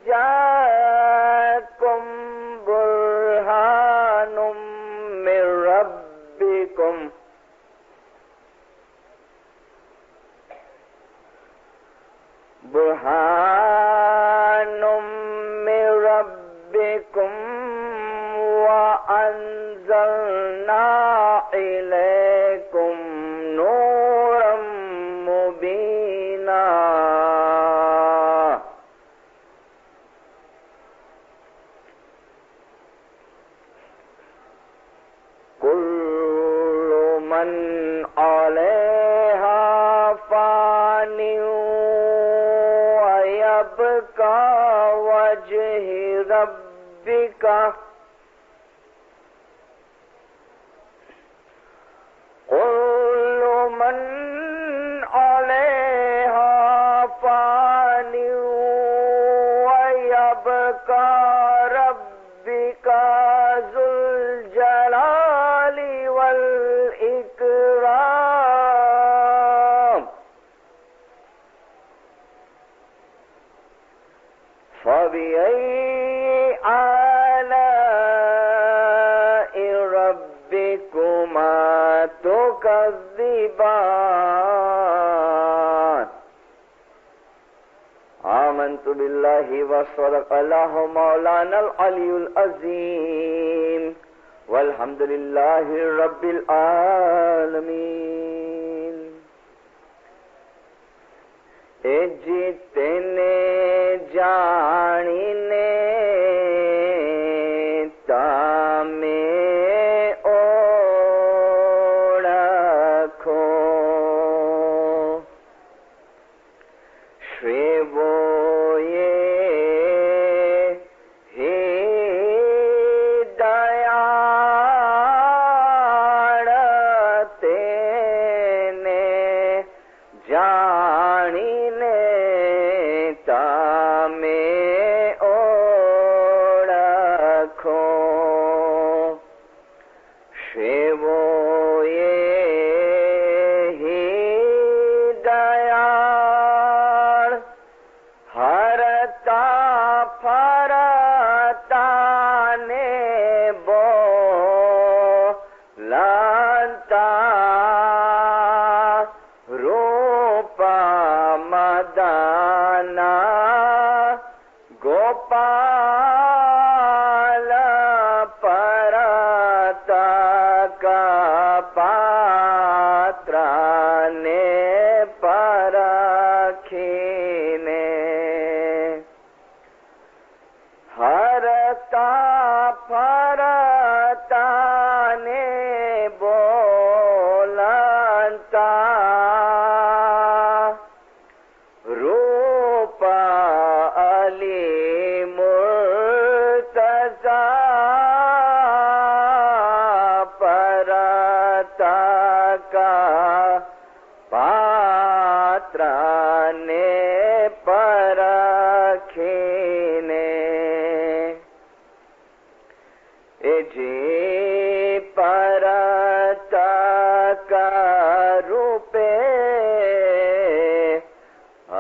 जाकुम बुरहानुम मिर रब्बिकुम बुरहानुम मिर रब्बिकुम व अंज़लना इलैकुम नूरम मुबीना। कुल्लु मन अलैहा फानिन व यबका वज्हु रब्बिका कुल्लु मन अलैहा फानिन व यबका रब्बिका ज़ुल जलाली वल इकराम। फबिअय्यि आलाइ रब्बिकुमा तुकज़्ज़िबान। आमन्तु बिल्लाहि व सदक़ल्लाहु मौलानल अलियुल अज़ीम वल्हम्दुलिल्लाहि रब्बिल आलमीन। ए जितने जानिने तामे ओळखो श्रेवोये हे दयाळ तेने जानिने तामे ओळखो श्रेवोये हे दयाळ हरता फरता ने बोलता रूपा मदना गोपाल परता का पात्र ने परखीने हरता फरता ने बोलता रूपा अली मुर्तज़ा परता का पात्र ने परखीने ए जे परता का रूपे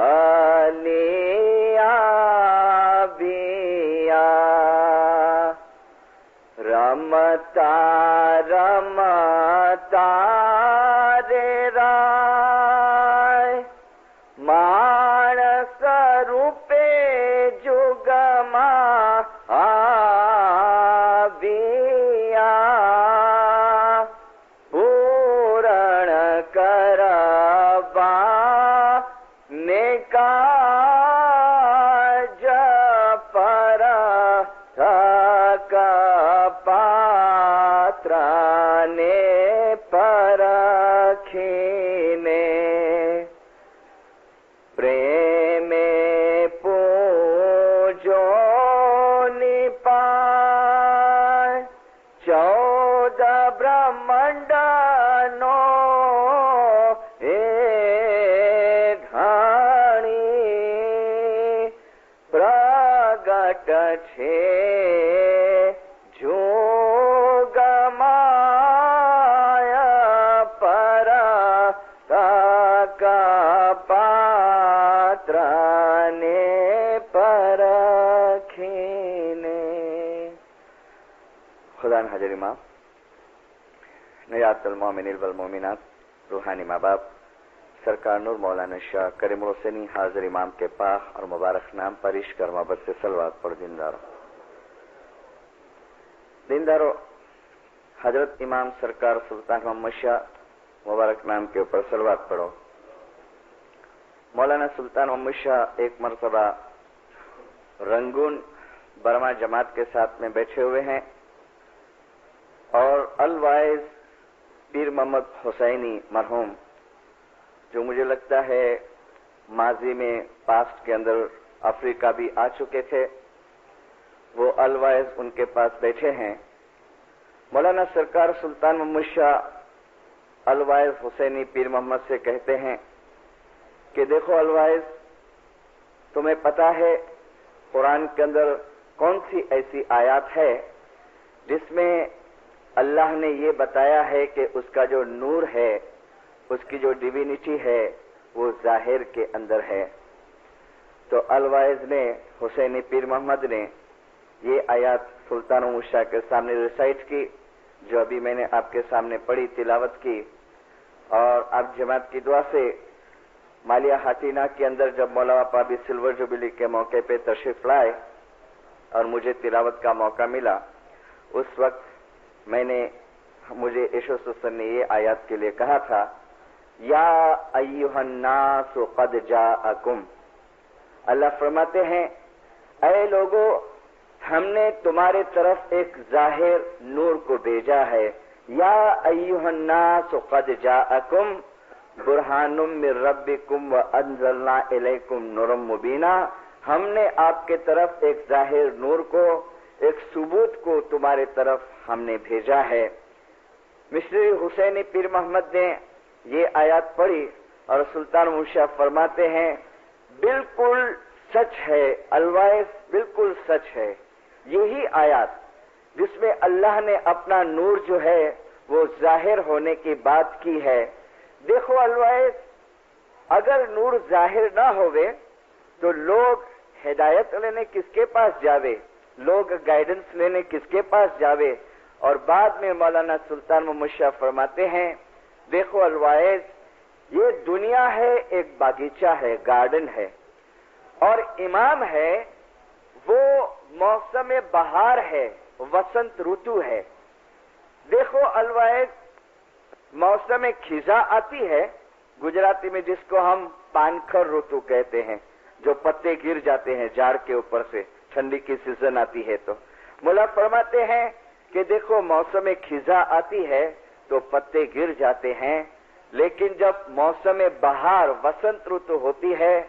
अलिया बिया रमता रमता रे राय मानस रूपे जुगमा आविया पूरण करवा नेकाज पर का पात्र ने परखीने प्रेमे पूजो निपाय 14 ब्रह्मांड नो ए घाणी प्रगट छे जोगमाय पर का पात्र ने पर खुदा हाजिर इमाम, नयातुल मोमिनीन वल मोमिनात, रूहानी माँ बाप, सरकार नूर मौलाना शाह करीमुल हुसैनी हाजिर इमाम के पाक और मुबारक नाम पर इश्क और मोहब्बत से सलवात पढ़ दीनदारो, हजरत इमाम सरकार सुल्तान मोहम्मद शाह मुबारक नाम के ऊपर सलवात पढ़ो। मौलाना सुल्तान मोहम्मद शाह एक मरतबा रंगून बर्मा जमात के साथ में बैठे हुए हैं और अलवाइज पीर मोहम्मद हुसैनी मरहूम, जो मुझे लगता है माजी में पास्ट के अंदर अफ्रीका भी आ चुके थे, वो अलवाइज उनके पास बैठे हैं। मौलाना सरकार सुल्तान मोहम्मद शाह अलवाइज हुसैनी पीर मोहम्मद से कहते हैं कि देखो अलवाइज, तुम्हें पता है कुरान के अंदर कौन सी ऐसी आयत है जिसमें अल्लाह ने ये बताया है कि उसका जो नूर है, उसकी जो डिविनिटी है, वो जाहिर के अंदर है। तो अलवाइज ने, हुसैनी पीर मोहम्मद ने ये आयत सुल्तान मोहम्मद शाह के सामने रिसाइट की, जो अभी मैंने आपके सामने पढ़ी, तिलावत की। और आप जमात की दुआ से मालिया हाटीना के अंदर जब मौलाना पाबी सिल्वर जुबिली के मौके पे तशरीफ लाए और मुझे तिलावत का मौका मिला, उस वक्त मुझे ईशो सुसन ने ये आयत के लिए कहा था, या अय्युहन्नास क़द जाअकुम। अल्लाह फरमाते हैं, ऐ लोगो, हमने तुम्हारे तरफ एक जाहिर नूर को भेजा है। या अय्युहन्नास क़द जाअकुम बुरहानुम मिर रब्बिकुम व अंज़लना इलैकुम नूरम मुबीना। हमने आपके तरफ एक जाहिर नूर को, एक सबूत को तुम्हारे तरफ हमने भेजा है। मिस्री हुसैनी पीर मोहम्मद ने ये आयत पढ़ी और सुल्तान मुशाह फरमाते हैं, बिल्कुल सच है अलवाइज, बिल्कुल सच है। यही आयत जिसमें अल्लाह ने अपना नूर जो है वो जाहिर होने की बात की है। देखो अलवाइज, अगर नूर जाहिर ना होवे तो लोग हिदायत लेने किसके पास जावे, लोग गाइडेंस लेने किसके पास जावे। और बाद में मौलाना सुल्तान मोहम्मद शाह फरमाते हैं, देखो अलवाइज, ये दुनिया है, एक बागीचा है, गार्डन है, और इमाम है वो मौसम बहार है, वसंत ऋतु है। देखो अलवाइज, मौसम खिजा आती है, गुजराती में जिसको हम पानखर ऋतु कहते हैं, जो पत्ते गिर जाते हैं झाड़ के ऊपर से, ठंडी की सीजन आती है। तो मुला फरमाते हैं कि देखो मौसम खिजा आती है तो पत्ते गिर जाते हैं, लेकिन जब मौसम बहार वसंत ऋतु होती है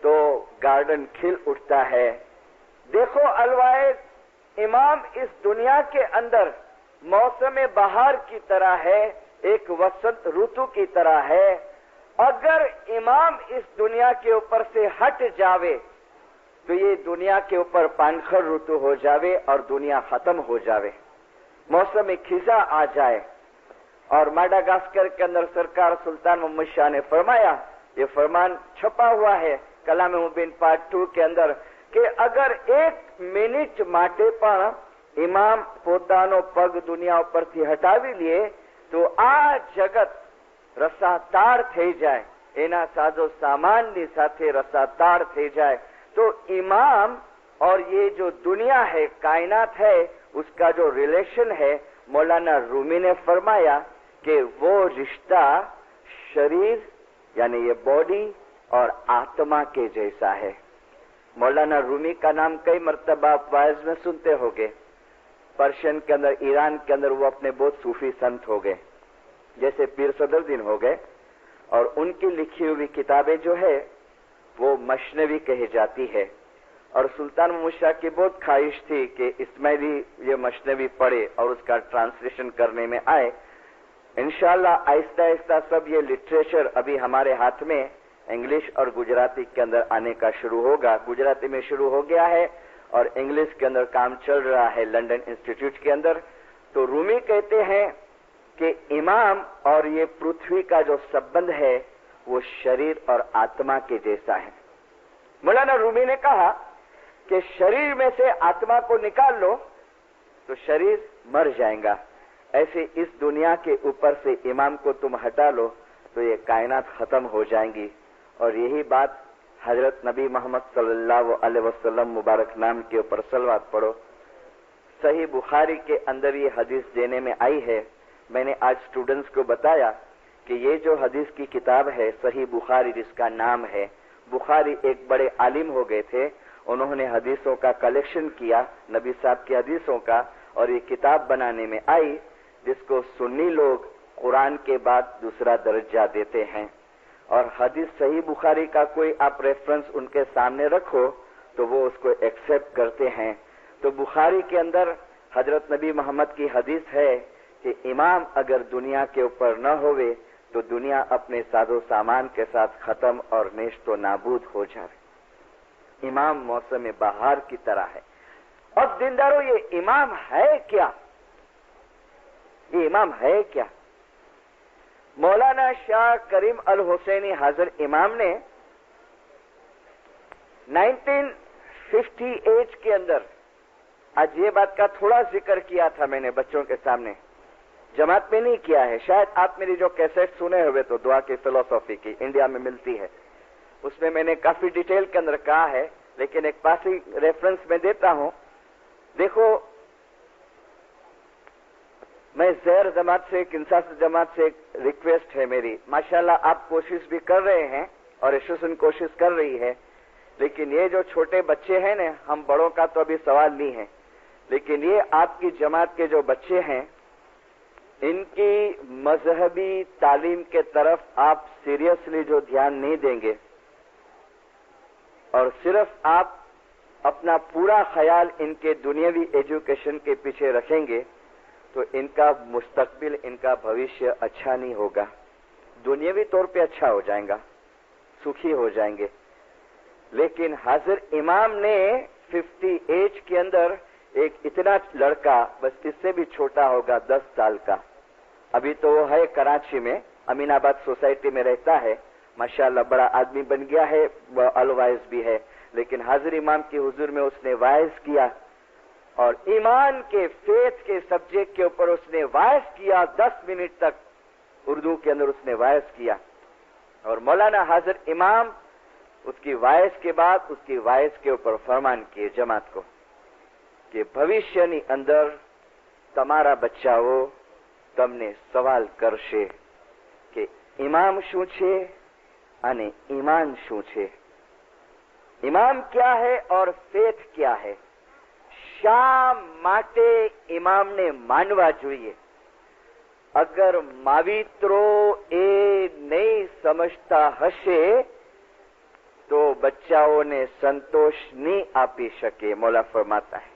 तो गार्डन खिल उठता है। देखो अलवाइज, इमाम इस दुनिया के अंदर मौसम बहार की तरह है, एक वसंत ऋतु की तरह है। अगर इमाम इस दुनिया के ऊपर से हट जावे तो ये दुनिया के ऊपर पानखर ऋतु हो जावे और दुनिया खत्म हो जावे, मौसम खिजा आ जाए। और माडागास्कर के अंदर सरकार सुल्तान मोहम्मद शाह ने फरमाया, ये फरमान छपा हुआ है कलाम मुबीन पार्ट 2 के अंदर, कि अगर एक मिनिट માટે પણ इमाम પોતાનો પગ दुनिया ઉપરથી હટાવી લે તો આ જગત રસાતાળ થઈ જાય, એના સાજો સામાનની સાથે રસાતાળ થઈ જાય। तो इमाम और ये जो दुनिया है, कायनात है, उसका जो रिलेशन है, मौलाना रूमी ने फरमाया कि वो रिश्ता शरीर यानी ये बॉडी और आत्मा के जैसा है। मौलाना रूमी का नाम कई मर्तबा आप वाइज में सुनते होंगे। पर्शियन के अंदर, ईरान के अंदर वो अपने बहुत सूफी संत हो गए, जैसे पीर सदरुद्दीन हो गए, और उनकी लिखी हुई किताबें जो है वो मशनवी कही जाती है। और सुल्तान मोहम्मद शाह की बहुत ख्वाहिश थी कि इस्माइली ये मशनवी पढ़े और उसका ट्रांसलेशन करने में आए। इंशाअल्लाह आहिस्ता आहिस्ता सब ये लिटरेचर अभी हमारे हाथ में इंग्लिश और गुजराती के अंदर आने का शुरू होगा। गुजराती में शुरू हो गया है और इंग्लिश के अंदर काम चल रहा है लंदन इंस्टीट्यूट के अंदर। तो रूमी कहते हैं कि इमाम और ये पृथ्वी का जो संबंध है वो शरीर और आत्मा के जैसा है। मौलाना रूमी ने कहा कि शरीर में से आत्मा को निकाल लो तो शरीर मर जाएगा। ऐसे इस दुनिया के ऊपर से इमाम को तुम हटा लो तो ये कायनात खत्म हो जाएंगी। और यही बात हजरत नबी मोहम्मद सल्लल्लाहु अलैहि वसल्लम मुबारक नाम के ऊपर सलवात पढ़ो। सही बुखारी के अंदर ये हदीस देने में आई है। मैंने आज स्टूडेंट्स को बताया कि ये जो हदीस की किताब है सही बुखारी, जिसका नाम है, बुखारी एक बड़े आलिम हो गए थे, उन्होंने हदीसों का कलेक्शन किया, नबी साहब की हदीसों का, और ये किताब बनाने में आई, जिसको सुन्नी लोग कुरान के बाद दूसरा दर्जा देते हैं। और हदीस सही बुखारी का कोई आप रेफरेंस उनके सामने रखो तो वो उसको एक्सेप्ट करते हैं। तो बुखारी के अंदर हजरत नबी मोहम्मद की हदीस है कि इमाम अगर दुनिया के ऊपर न होवे तो दुनिया अपने साजो सामान के साथ खत्म और नेश्तो नाबूद हो जाए। इमाम मौसम बहार की तरह है। अब दिनदारों, ये इमाम है क्या? ये इमाम है क्या? मौलाना शाह करीम अल हुसैनी हाजिर इमाम ने 1958 के अंदर, आज ये बात का थोड़ा जिक्र किया था मैंने बच्चों के सामने, जमात में नहीं किया है, शायद आप मेरी जो कैसेट सुने हुए तो दुआ की फिलोसॉफी की इंडिया में मिलती है, उसमें मैंने काफी डिटेल के अंदर कहा है, लेकिन एक पासिंग रेफरेंस में देता हूं। देखो, मैं ज़हर जमात से, इंसाफ जमात से एक रिक्वेस्ट है मेरी, माशाल्लाह आप कोशिश भी कर रहे हैं और एसोसिएशन कोशिश कर रही है, लेकिन ये जो छोटे बच्चे हैं ना, हम बड़ों का तो अभी सवाल नहीं है, लेकिन ये आपकी जमात के जो बच्चे हैं, इनकी मजहबी तालीम के तरफ आप सीरियसली जो ध्यान नहीं देंगे और सिर्फ आप अपना पूरा ख्याल इनके दुनियावी एजुकेशन के पीछे रखेंगे तो इनका मुस्तकबिल, इनका भविष्य अच्छा नहीं होगा। दुनियावी तौर पे अच्छा हो जाएगा, सुखी हो जाएंगे। लेकिन हाजिर इमाम ने 58 के अंदर एक इतना लड़का, बस इससे भी छोटा होगा, 10 साल का, अभी तो वो है कराची में, अमीनाबाद सोसाइटी में रहता है, माशाल्लाह बड़ा आदमी बन गया है, अलवाइज भी है, लेकिन हाजिर इमाम की हुजूर में उसने वाइज किया और ईमान के, फेथ के सब्जेक्ट के ऊपर उसने वाइज किया। 10 मिनट तक उर्दू के अंदर उसने वाइज किया। और मौलाना हाजिर इमाम उसकी वाइज के बाद उसकी वाइज के ऊपर फरमान किए जमात को कि भविष्यની અંદર તમારા બચ્ચાઓ તમને સવાલ કરશે કે ઇમામ શું છે અને ઈમાન શું છે, ઇમામ क्या है और फेथ क्या है, શા માટે ઇમામને માનવા જોઈએ। અગર માવિત્રો એ નહીં સમજતા હશે तो बच्चाओं ने संतोष नहीं आपी सके। मौला फरमाता है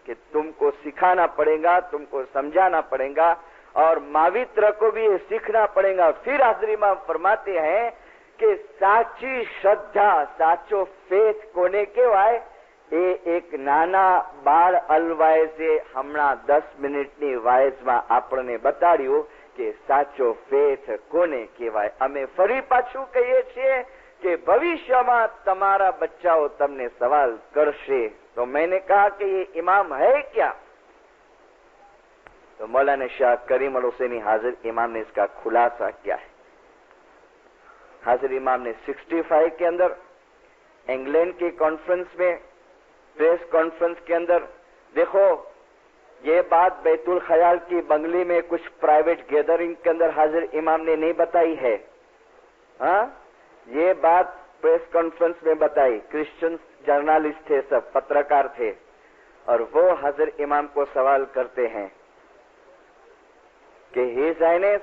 कि तुमको सिखाना पड़ेगा, तुमको समझाना पड़ेगा और मावित्र को भी ये सीखना पड़ेगा। फिर हाजिर इमाम फरमाते हैं कि साची श्रद्धा, साचो फेथ कोने कहेवाय, એ એક નાના બાળ અલવાયઝે હમણાં 10 મિનિટની વાયઝમાં આપણને બતાડ્યું કે સાચો ફેથ કોને કહેવાય। અમે ફરી પાછું કહીએ છીએ कि भविष्य में तुम्हारा बच्चाओं तमने सवाल करशे। तो मैंने कहा कि ये इमाम है क्या? तो मौलाना शाह करीम अल हुसैनी हाजिर इमाम ने इसका खुलासा किया है। हाजिर इमाम ने 65 के अंदर इंग्लैंड की कॉन्फ्रेंस में, प्रेस कॉन्फ्रेंस के अंदर, देखो ये बात बैतुल ख्याल की बंगली में कुछ प्राइवेट गैदरिंग के अंदर हाजिर इमाम ने नहीं बताई है, हाँ, ये बात प्रेस कॉन्फ्रेंस में बताई। क्रिश्चियन जर्नलिस्ट थे, सब पत्रकार थे, और वो हाजिर इमाम को सवाल करते हैं कि हिज हाइनेस,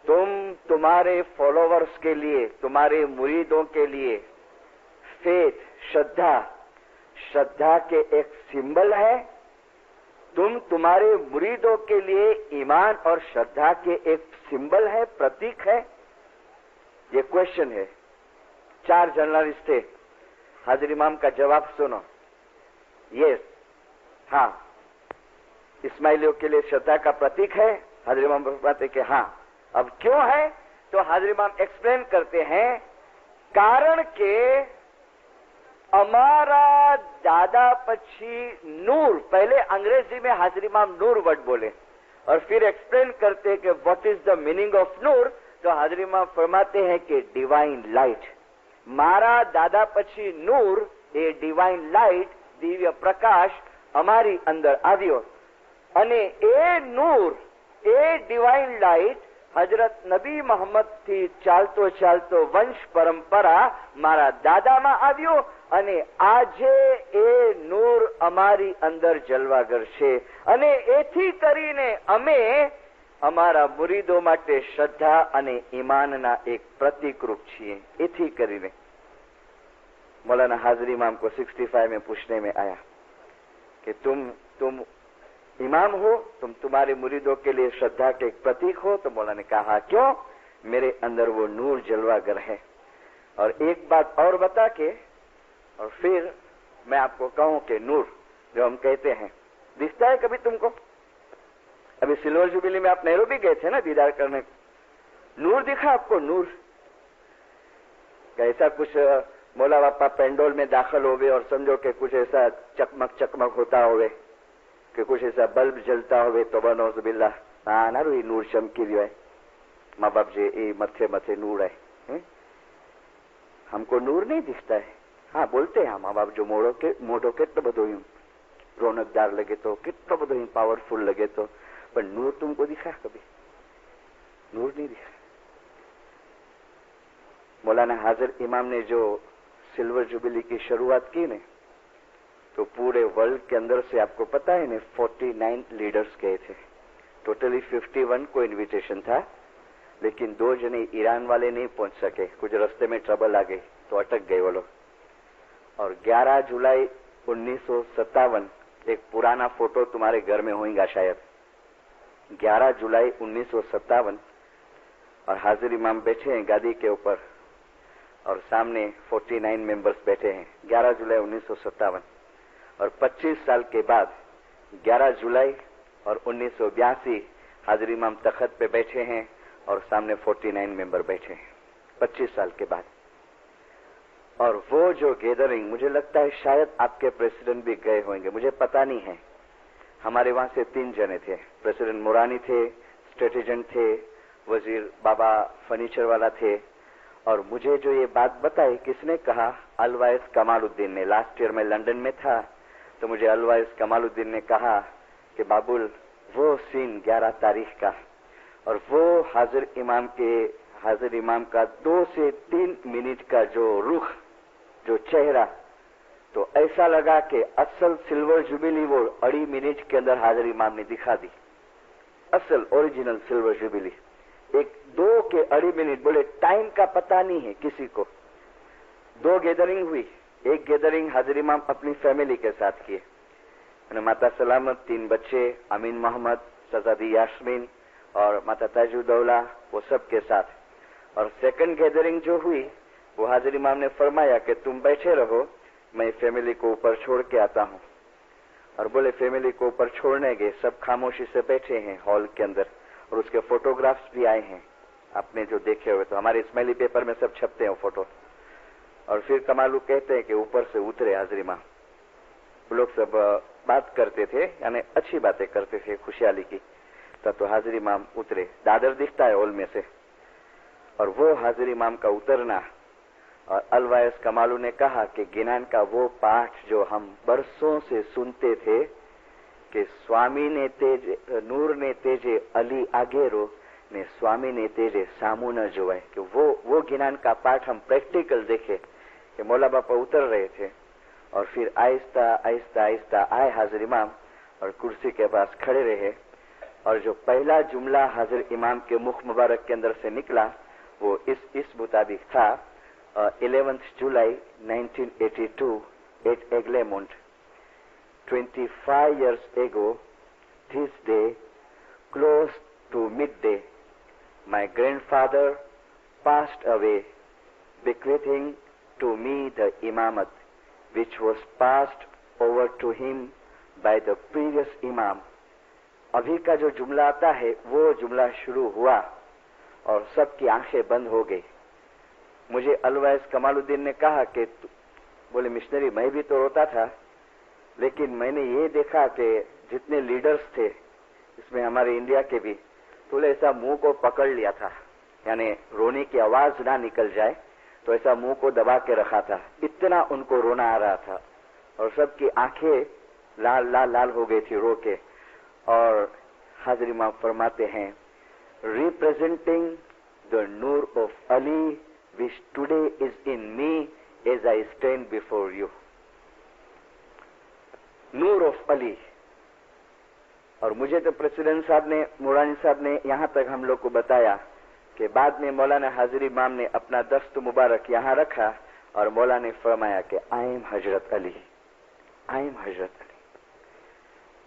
तुम तुम्हारे फॉलोवर्स के लिए, तुम्हारे मुरीदों के लिए फेथ, श्रद्धा के एक सिंबल है, तुम तुम्हारे मुरीदों के लिए ईमान और श्रद्धा के एक सिंबल है, प्रतीक है। ये क्वेश्चन है। 4 जर्नलिस्ट थे। हाजिर इमाम का जवाब सुनो, यस, हाँ, इस्माइलियों के लिए श्रद्धा का प्रतीक है। हाजिर इमाम बताते कि हाँ। अब क्यों है? तो हाजिर इमाम एक्सप्लेन करते हैं, कारण के અમારા દાદા પછી नूर, पहले अंग्रेजी में हाजिर इमाम नूर वर्ड बोले और फिर एक्सप्लेन करते कि what is the meaning of नूर, तो हाजिर इमाम फरमाते हैं कि डिवाइन लाइट। मारा दादा પછી नूर, એ ડિવાઇન લાઇટ, દિવ્ય પ્રકાશ અમારી અંદર આવ્યો અને એ નૂર, એ ડિવાઇન લાઇટ હજરત નબી મોહમ્મદ થી ચાલતો ચાલતો વંશ પરંપરા મારા દાદામાં આવ્યો અને આજે એ નૂર અમારી અંદર જલવાગર છે અને એથી કરીને અમે અમારા મુરીદો માટે શ્રદ્ધા અને ઈમાનના એક પ્રતીક રૂપ છીએ। એથી કરીને मौलाना हाजिर इमाम को 65 में पूछने में आया कि तुम इमाम हो, तुम्हारे मुरीदों के लिए श्रद्धा के एक प्रतीक हो। तो मौलाना ने कहा क्यों, मेरे अंदर वो नूर जलवागर है। और एक बात और बता के और फिर मैं आपको कहूं कि नूर जो हम कहते हैं दिखता है कभी तुमको? अभी सिल्वर जुबिली में आप नैरोबी गए थे ना दीदार करने, नूर दिखा आपको? नूर ऐसा कुछ मौला बापा पेंडोल में दाखिल हो गए और समझो कि कुछ ऐसा चकमक चकमक होता होवे कि कुछ ऐसा बल्ब जलता होवे तो बनौजुबिल्ला ना रू नूर चमकी रही है। माँ बाप जे ए मथे मथे नूर है, हमको नूर नहीं दिखता है। हाँ बोलते हैं माँ बाप जो मोड़ो કેટલો બધો रौनकदार लगे तो કેટલો બધો पावरफुल लगे तो, पर नूर तुमको दिखा कभी? नूर नहीं दिखा। मौलाना हाजिर इमाम ने जो सिल्वर जुबिली की शुरुआत की ने, तो पूरे वर्ल्ड के अंदर से आपको पता है ने 49 लीडर्स गए थे। टोटली 51 को इनविटेशन था, लेकिन 2 जने ईरान वाले नहीं पहुंच सके, कुछ रास्ते में ट्रबल आ गई तो अटक गए वो लोग। और 11 जुलाई 1957, एक पुराना फोटो तुम्हारे घर में होगा शायद, 11 जुलाई 1957, और हाजिर इमाम बैठे हैं गादी के ऊपर और सामने 49 मेंबर्स बैठे हैं। 11 जुलाई 1957 और 25 साल के बाद 11 जुलाई और 1982 हाजिर इमाम तख्त पे बैठे हैं और सामने 49 मेंबर बैठे हैं 25 साल के बाद। और वो जो गैदरिंग, मुझे लगता है शायद आपके प्रेसिडेंट भी गए होंगे, मुझे पता नहीं है। हमारे वहां से 3 जने थे, प्रेसिडेंट मुरानी थे, स्ट्रेटेजेंट थे, वजीर बाबा फर्नीचर वाला थे। और मुझे जो ये बात बताई किसने कहा? अलवाइस कमालुद्दीन ने। लास्ट ईयर में लंदन में था तो मुझे अलवाइस कमालुद्दीन ने कहा कि बाबुल वो सीन 11 तारीख का और वो हाजिर इमाम का 2 से 3 मिनट का जो रुख, जो चेहरा, तो ऐसा लगा कि असल सिल्वर जुबिली वो 2.5 मिनट के अंदर हाजिर इमाम ने दिखा दी। असल ओरिजिनल सिल्वर जुबिली 2 के 2.5 मिनट, बोले टाइम का पता नहीं है किसी को। 2 गैदरिंग हुई, एक गैदरिंग हाजिर इमाम अपनी फैमिली के साथ किए, माता सलामत, 3 बच्चे, अमीन मोहम्मद, सजादी यास्मीन और माता ताजुद्दौला, वो सब के साथ। और सेकंड गैदरिंग जो हुई वो हाजिर इमाम ने फरमाया कि तुम बैठे रहो, मैं फैमिली को ऊपर छोड़ के आता हूँ। और बोले फैमिली को ऊपर छोड़ने गए, सब खामोशी से बैठे हैं हॉल के अंदर और उसके फोटोग्राफ्स भी आए हैं, आपने जो देखे हुए, तो हमारे इस्माइली पेपर में सब छपते हैं फोटो। और फिर कमालू कहते हैं कि ऊपर से उतरे हाजिर इमाम, वो लोग सब बात करते थे, यानी अच्छी बातें करते थे खुशहाली की। तब तो हाजिर इमाम उतरे, दादर दिखता है हॉल में से, और वो हाजिर इमाम का उतरना। और अलवायस कमालू ने कहा कि गिनान का वो पाठ जो हम बरसों से सुनते थे कि स्वामी ने तेजे नूर ने तेजे अली आगेरो ने स्वामी ने तेजे सामू न जोए, कि वो गिनान का पाठ हम प्रैक्टिकल देखे कि मौला बापा उतर रहे थे। और फिर आहिस्ता आहिस्ता आहिस्ता आए हाजिर इमाम और कुर्सी के पास खड़े रहे। और जो पहला जुमला हाजिर इमाम के मुख मुबारक के अंदर से निकला वो इस मुताबिक था, 11th July 1982 at Eglemont, 25 years ago this day, close to midday, my grandfather passed away, bequeathing to me the imamat which was passed over to him by the previous imam. अभी का जो जुमला आता है वो जुमला शुरू हुआ और सबकी आंखें बंद हो गई। मुझे अलवाइस कमालुद्दीन ने कहा कि बोले मिशनरी मैं भी तो रोता था, लेकिन मैंने ये देखा कि जितने लीडर्स थे, इसमें हमारे इंडिया के भी, तो ऐसा मुंह को पकड़ लिया था, यानी रोने की आवाज ना निकल जाए तो ऐसा मुंह को दबा के रखा था, इतना उनको रोना आ रहा था और सबकी आंखें लाल लाल लाल हो गई थी रो के। और हाजरी इमाम फरमाते हैं, representing the Noor of Ali which today is in me as I stand before you. Noor of Ali. और मुझे तो प्रेसिडेंट साहब ने, मुरानी साहब ने यहां तक हम लोग को बताया कि बाद में मौलाना हाजिर इमाम ने अपना दस्त मुबारक यहां रखा और मौलाना ने फरमाया कि I am Hazrat Ali, I am हजरत अली।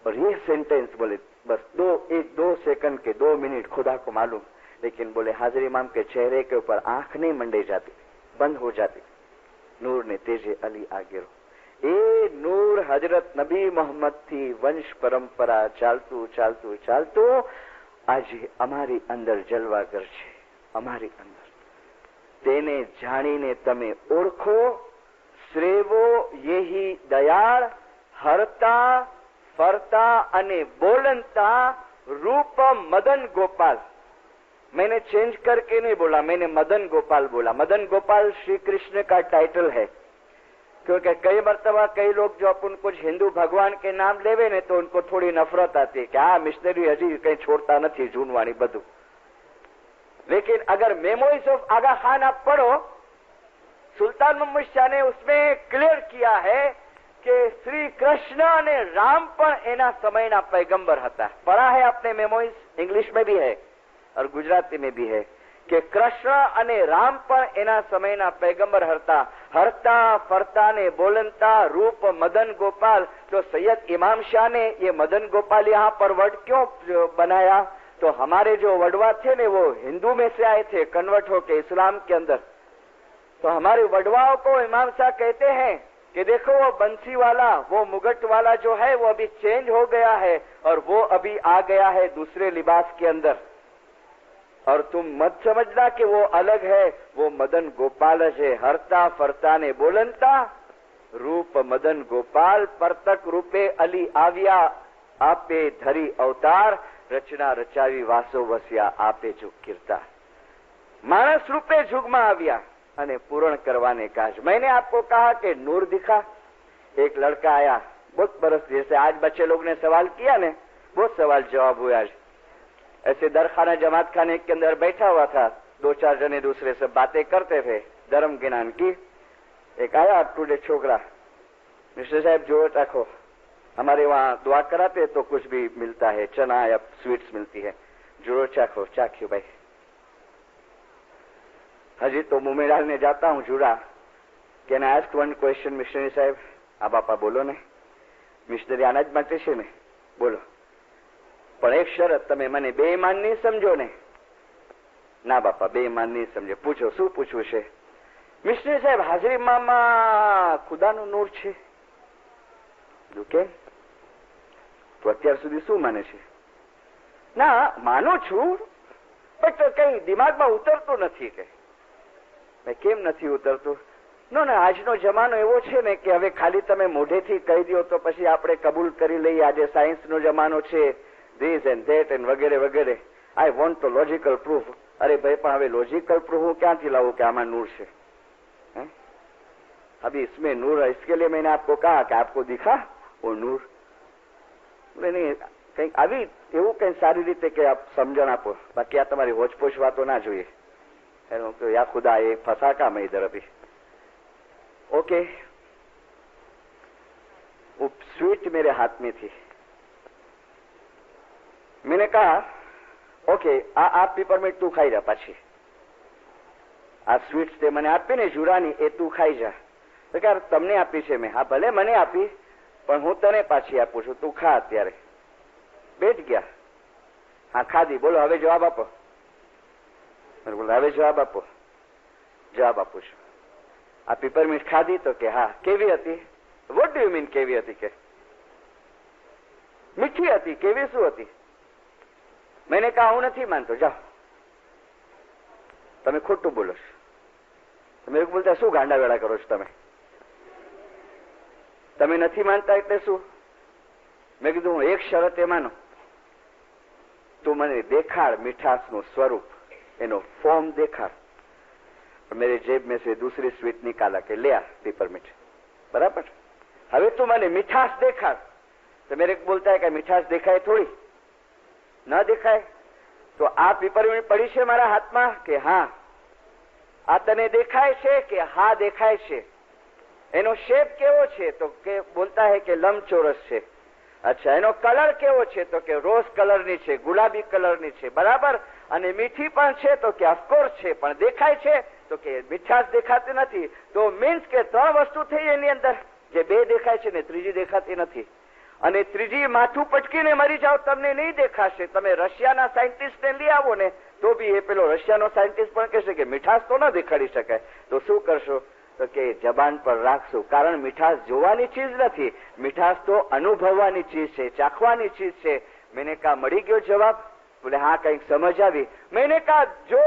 और ये सेंटेंस बोले बस 2 सेकंड के 2 मिनट खुदा को मालूम, लेकिन बोले हाजिर इमाम के चेहरे के ऊपर आंख नहीं मंडे जाती, बंद हो जाती। नूर ने तेजे अली आगे रो। ए नूर हजरत नबी मोहम्मद थी वंश परंपरा चालતું ચાલતું ચાલતું આજે અમારી અંદર જલવાગર છે, અમારી અંદર તેને જાણીને તમે ઓળખો। શ્રેવો યેહી દયાળ હરતા ફરતા અને બોલનતા रूप मदन गोपाल। मैंने चेंज करके नहीं बोला, मैंने मदन गोपाल बोला। मदन गोपाल श्री कृष्ण का टाइटल है, क्योंकि कई मर्तबा कई लोग जो अपन कुछ हिंदू भगवान के नाम लेवे ने तो उनको थोड़ी नफरत आती है कि आ मिशनरी हजी कहीं छोड़ता नहीं जूनवाणी बधु। लेकिन अगर मेमोरीज ऑफ आगा खान आप पढ़ो, सुल्तान मोहम्मद शाह ने उसमें क्लियर किया है कि श्री कृष्ण ने राम पर एना समयना पैगंबर हता। पढ़ा है आपने मेमोरीज, इंग्लिश में भी है और गुजराती में भी है कि कृष्ण અને રામ પણ એના સમયના पैगंबर हरता, हरता फरता ने बोलनता रूप मदन गोपाल। तो सैयद इमाम शाह ने ये मदन गोपाल यहाँ पर वर्ड क्यों बनाया? तो हमारे जो वडवा थे ने वो हिंदू में से आए थे, कन्वर्ट होके इस्लाम के अंदर। तो हमारे वडवाओं को इमाम शाह कहते हैं कि देखो वो बंसी वाला, वो मुगट वाला जो है वो अभी चेंज हो गया है और वो अभी आ गया है दूसरे लिबास के अंदर। और तुम मत समझना कि वो अलग है, वो मदन गोपाल है। हरता फरता ने बोलनता रूप मदन गोपाल, परतक रूपे अली आव्या आपे धरी अवतार, रचना रचावी वासो वस्या आपे जुग कीर्ता। मानस रूपे जुग में आव्या અને पूर्ण करवाने काज। मैंने आपको कहा कि नूर दिखा। एक लड़का आया बहुत बरस, जैसे आज बच्चे लोग ने सवाल किया ने, बहुत सवाल जवाब हुआ आज। ऐसे दरखाना जमात खाने के अंदर बैठा हुआ था, 2-4 जने दूसरे से बातें करते थे धर्म ज्ञान की। एक आया टूडे छोकरा, मिस्टर साहब जोड़ रखो, हमारे वहाँ दुआ कराते तो कुछ भी मिलता है, चना या स्वीट्स मिलती है, जोड़ो चाखो। चाख्यो भाई, हजी तो मुंह में डालने जाता हूँ जूड़ा। Can I ask one question missionary साहब? आ बापा बोलो ने, मिशनरी आना ज माटे छे ने, बोलो। પણ એક શરત, તમે મને બેઈમાન નહીં સમજો ને? ના બાપા બેઈમાન નહીં સમજે। પૂછો શું પૂછવું છે? મિશનરી સાહેબ હાજરી મામા ખુદાનું નૂર છે? કેમ? તો અત્યાર સુધી શું માને છે? ના માનું છું, બટ કઈ દિમાગમાં ઉતરતું નથી કે કેમ નથી ઉતરતું? નો ને આજનો જમાનો એવો છે ને કે હવે ખાલી તમે મોઢેથી કહી દો તો પછી આપણે કબૂલ કરી લઈએ। આજે સાયન્સનો જમાનો છે, this and that and वगैरह वगैरह। I want to logical proof। अरे भाई पण હવે लॉजिकल प्रूफ હું ક્યાંથી લાવું કે આમાં નૂર છે? अभी इसमें नूर है, इसके लिए मैंने आपको कहा कि आपको दिखा वो नूर? नहीं, कहीं આવી એવું કઈ સારી રીતે કે આપ સમજણ આપો, બાકી આ તમારી હોચપોચ વાતો ના જોઈએ। એનો કે યા ખુદા એ ફસાકા મેં इधर अभी। ओके, वो स्वीट मेरे हाथ में थी। मैंने कहा ओके आप पेपरमेंट तू खाई जा, पाछी आ स्वीट्स ते मने आपी ने जुरानी ए तू खाई जा। तो क्या तमने आपी छे मैं? हाँ भले मने आपी, पण हूँ तने पाछी आपू छू, तू खा अत्यारे। बैठ गया, हाँ खाधी, बोलो हवे जवाब आपो। मैंने बोला हवे जवाब आपो। जवाब आपू छू। आ पेपरमेंट खाधी? तो के हाँ। केवी हती? व्हाट डू यू मीन केवी हती? के मीठी हती। केवी शुं हती? मैंने कहा हूं नहीं मानतो, जाओ તમે ખોટું બોલો છો। तो मेरे को बोलता शू गांडा वेड़ा करो છો તમે? તમે નથી માનતા એટલે શું? મેં કીધું હું એક શરતે માનું, તું મને દેખાડ મીઠાસનું સ્વરૂપ, એનો फॉर्म देखाड़। मेरे जेब में से दूसरी स्वीट निकाला कि ले आ पेपरमिंट, बराबर। हवे तू मैंने मिठास देखाड़। तो मेरे को बोलता है कि मिठास देखाय थोड़ी न देखाय। तो आ पेपरमिंट पड़ी है मारा हाथ में कि हाँ आ तने देखाय छे कि हाँ देखाय छे। एनो शेप केवो छे? तो के बोलता है कि लंबचोरस छे। अच्छा, एनो कलर केवो छे? तो के रोज कलरनी छे, गुलाबी कलरनी छे, बराबर। અને મીઠી પણ છે? તો કે ઓફકોર્સ છે, પણ દેખાય છે? તો કે મીઠાશ દેખાતી નથી। તો મીન્સ કે ત્રણ વસ્તુ થઈ એની અંદર, જે બે દેખાય છે ને ત્રીજી દેખાતી નથી। અને ત્રીજી માથું પટકીને મરી જાઓ તમને નહીં દેખાશે। તમે રશિયાના સાયન્ટિસ્ટને લઈ આવો ને તો બી એ પેલો રશિયાનો સાયન્ટિસ્ટ પણ કહેશે કે મીઠાશ તો ન દેખાડી શકાય। તો શું કરશો? તો કે જબાન પર રાખશો, કારણ મીઠાશ જોવાની ચીજ નથી, મીઠાશ તો અનુભવવાની ચીજ છે, ચાખવાની ચીજ છે। मैंने कहा मળી ગયો જવાબ? बोले हाँ कहीं समझ આવી। मैंने कहा जो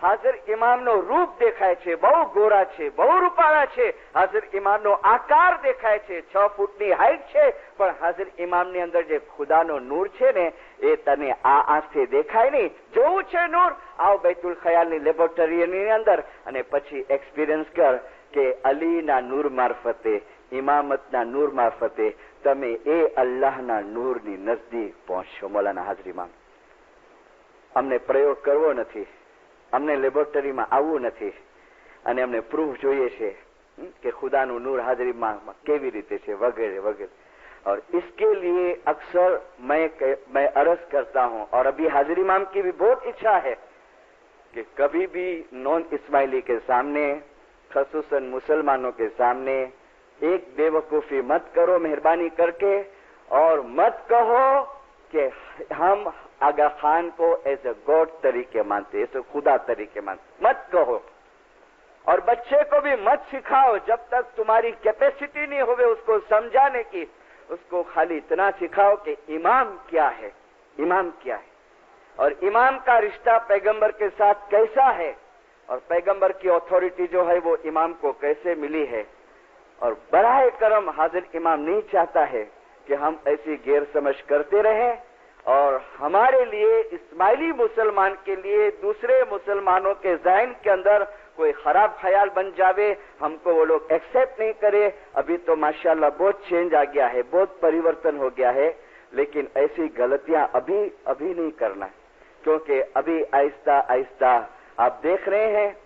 हाजिर इमाम नो रूप देखाय छे, बहु गोरा छे, बहु रूपाळा छे। हाजिर इमाम नो आकार देखाय छे, 6 फूटनी हाइट छे, पण हाजिर इमाम ની અંદર જે ખુદાનો નૂર છે ને એ તને આ આંખથી દેખાય નહીં। જોવું છે નૂર? આવ बैतुल ख्यालની લેબોરેટરીની અંદર અને પછી એક્સપિરિયન્સ કર કે અલીના નૂર મારફતે, ઇમામતના નૂર મારફતે તમે એ અલ્લાહના નૂરની નજદીક પહોંચશો। મૌલાના હાજર ઇમામ, અમને પ્રયોગ કરવો નથી, અમને લેબોરેટરીમાં આવવું નથી, અને અમને પ્રૂફ જોઈએ છે કે ખુદાનું નૂર હાજરીમાં કેવી રીતે છે, વગેરે वगैरह। और इसके लिए अक्सर मैं अर्ज करता हूं, और अभी हाजिर इमाम की भी बहुत इच्छा है कि कभी भी नॉन इस्माइली के सामने, खसूसन मुसलमानों के सामने एक बेवकूफी मत करो मेहरबानी करके, और मत कहो कि हम आगा खान को एज ए गॉड तरीके मानते, ऐसे खुदा तरीके मानते, मत कहो। और बच्चे को भी मत सिखाओ जब तक तुम्हारी कैपेसिटी नहीं होवे उसको समझाने की। उसको खाली इतना सिखाओ कि इमाम क्या है, इमाम क्या है, और इमाम का रिश्ता पैगंबर के साथ कैसा है, और पैगंबर की अथॉरिटी जो है वो इमाम को कैसे मिली है। और बराए करम हाजिर इमाम नहीं चाहता है कि हम ऐसी गैर समझ करते रहें, और हमारे लिए इस्माइली मुसलमान के लिए दूसरे मुसलमानों के ज़हन के अंदर कोई खराब ख्याल बन जावे, हमको वो लोग एक्सेप्ट नहीं करे। अभी तो माशाल्लाह बहुत चेंज आ गया है, बहुत परिवर्तन हो गया है, लेकिन ऐसी गलतियां अभी नहीं करना, क्योंकि अभी आहिस्ता आहिस्ता आप देख रहे हैं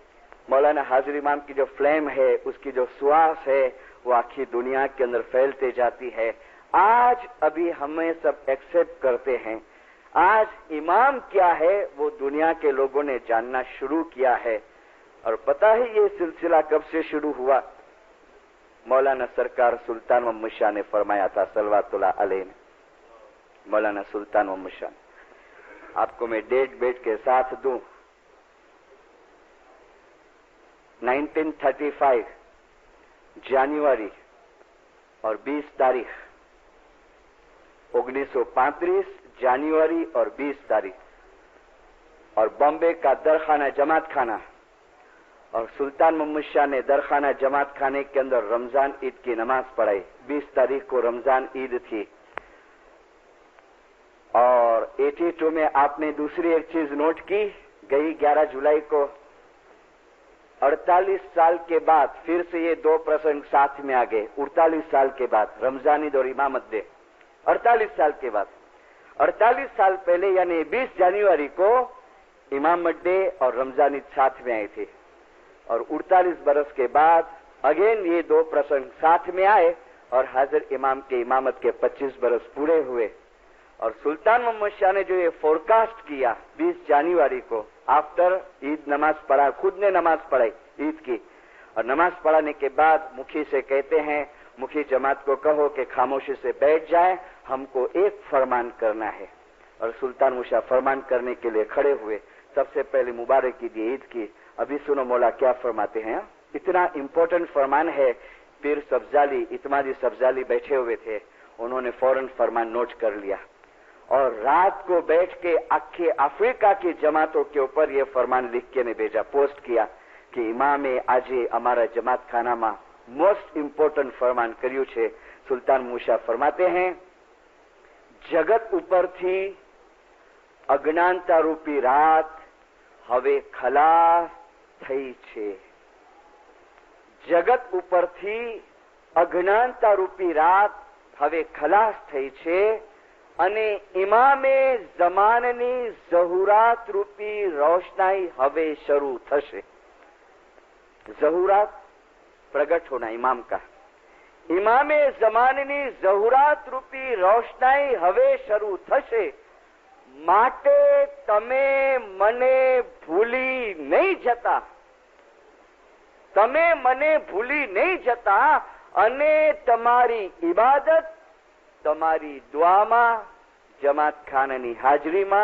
मौलाना हाजिर इमाम की जो फ्लेम है, उसकी जो सुवास है, वो आखिरी दुनिया के अंदर फैलते जाती है। आज अभी हमें सब एक्सेप्ट करते हैं। आज इमाम क्या है वो दुनिया के लोगों ने जानना शुरू किया है। और पता है ये सिलसिला कब से शुरू हुआ? मौलाना सरकार सुल्तान मोहम्मद शाह ने फरमाया था सलवातुल्लाह अलैह ने। मौलाना सुल्तान मोहम्मद शाह, आपको मैं डेट बेट के साथ दूं, 1935 जनवरी और 20 तारीख, 1935 जनवरी और 20 तारीख, और बॉम्बे का दरखाना जमात खाना, और सुल्तान मोहम्मद शाह ने दरखाना जमात खाने के अंदर रमजान ईद की नमाज पढ़ाई। 20 तारीख को रमजान ईद थी। और 82 में आपने दूसरी एक चीज नोट की, गई 11 जुलाई को 48 साल के बाद फिर से ये दो प्रसंग साथ में आ गए। 48 साल के बाद रमजान ईद और इमामत डे, 48 साल के बाद, 48 साल पहले यानी 20 जनवरी को इमामत डे और रमजान ईद साथ में आए थे। और 48 बरस के बाद अगेन ये दो प्रसंग साथ में आए, और हाजिर इमाम के इमामत के 25 बरस पूरे हुए। और सुल्तान मोहम्मद शाह ने जो ये फोरकास्ट किया 20 जनवरी को, आफ्टर ईद नमाज पढ़ा, खुद ने नमाज पढ़ाई ईद की, और नमाज पढ़ाने के बाद मुखी से कहते हैं, मुखी जमात को कहो कि खामोशी से बैठ जाए, हमको एक फरमान करना है। और सुल्तान मुशाह फरमान करने के लिए खड़े हुए। सबसे पहले मुबारक दी ईद की। अभी सुनो मौला क्या फरमाते हैं, इतना इंपॉर्टेंट फरमान है। पीर सब्जाली, इतमादी सब्जाली बैठे हुए थे, उन्होंने फौरन फरमान नोट कर लिया, और रात को बैठ के आखे अफ्रीका की जमातों के ऊपर यह फरमान लिख के ने भेजा, पोस्ट किया कि इमामे आजे अमारा जमात खाना में मोस्ट इम्पोर्टન્ટ फरमान કર્યું છે। सुल्तान मूसा फरमाते हैं, जगत ઉપરથી અજ્ઞાનતા રૂપી રાત હવે ખલાસ થઈ છે. જગત ઉપરથી અજ્ઞાનતા રૂપી રાત હવે ખલાસ થઈ છે અને ઇમામે જમાનની ઝહુરાત રૂપી રોશનાઈ હવે શરૂ થશે. ઝહુરાત प्रगट होना इमाम का. इमामे जमाननी ज़हुरात रूपी रोशनाई हवे शरू थशे. माटे तमे मने भूली नहीं जता, तमे मने भूली नहीं जता अने तमारी इबादत, तमारी दुआमा, जमात खानानी हाजरीमा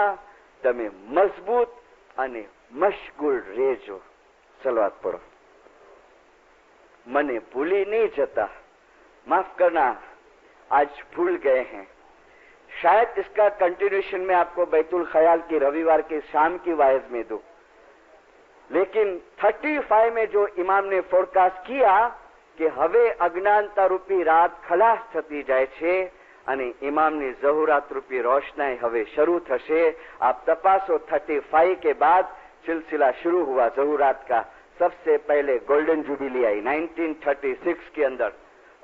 तमे मजबूत अने मशगुल रहेजो. सलवात पढ़ो. मने भूली नहीं जता, माफ करना आज भूल गए हैं. शायद इसका कंटिन्यूएशन में आपको बैतुल ख्याल की रविवार के शाम की वाइज में दूं, लेकिन 35 में जो इमाम ने फोरकास्ट किया कि हवे अज्ञानता रूपी रात खलास थती जाए छे અને इमामनी ज़हुरात रूपी रोशनाई हवे शुरू थशे. आप तपासो 35 के बाद सिलसिला शुरू हुआ ज़हुरात का. सबसे पहले गोल्डन जुबिली आई 1936 के अंदर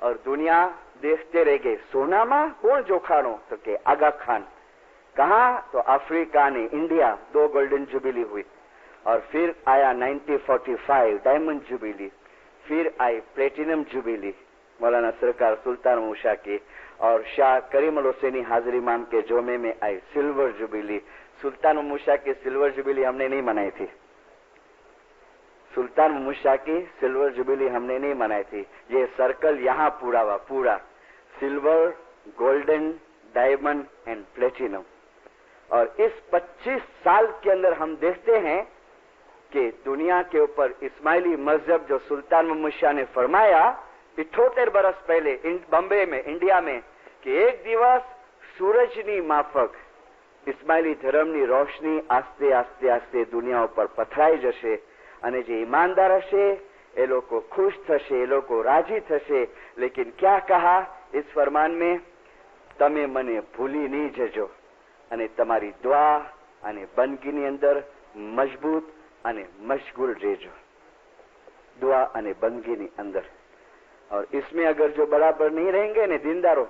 और दुनिया देखते रह गए. सोनामा कौन जोखाणो? तो के आगा खान. कहा? तो अफ्रीका ने इंडिया 2 गोल्डन जुबिली हुई. और फिर आया 1945 डायमंड जुबिली. फिर आई प्लेटिनम जुबिली मौलाना सरकार सुल्तान मूसा की और शाह करीम अल हुसैनी हाजिर इमाम के जोमे में आई सिल्वर जुबिली. सुल्तान मूसा की सिल्वर जुबिली हमने नहीं मनाई थी. सुल्तान मूसा की सिल्वर जुबिली हमने नहीं मनाई थी. ये सर्कल यहाँ पूरा हुआ, पूरा silver, golden, diamond and platinum. और इस 25 साल के अंदर हम देखते हैं कि दुनिया के ऊपर इस्माइली मजहब जो सुल्तान मूसा ने फरमाया 78 बरस पहले बॉम्बे में, इंडिया में, कि एक दिवस सूरजनी माफक इस्माइली धर्मनी रोशनी आस्ते आस्ते आस्ते दुनिया पर पथराई जशे અને જે ईमानदार હશે એ લોકો खुश થશે, એ લોકો રાજી થશે. लेकिन क्या कहा इस फरमान में? તમે મને ભૂલી નહીં જજો અને તમારી दुआ અને બંદગીની અંદર મજબૂત અને મશગુલ રહેજો. दुआ અને બંદગીની अंदर. और इसमें अगर जो बराबर नहीं रहेंगे ने दीनदारों,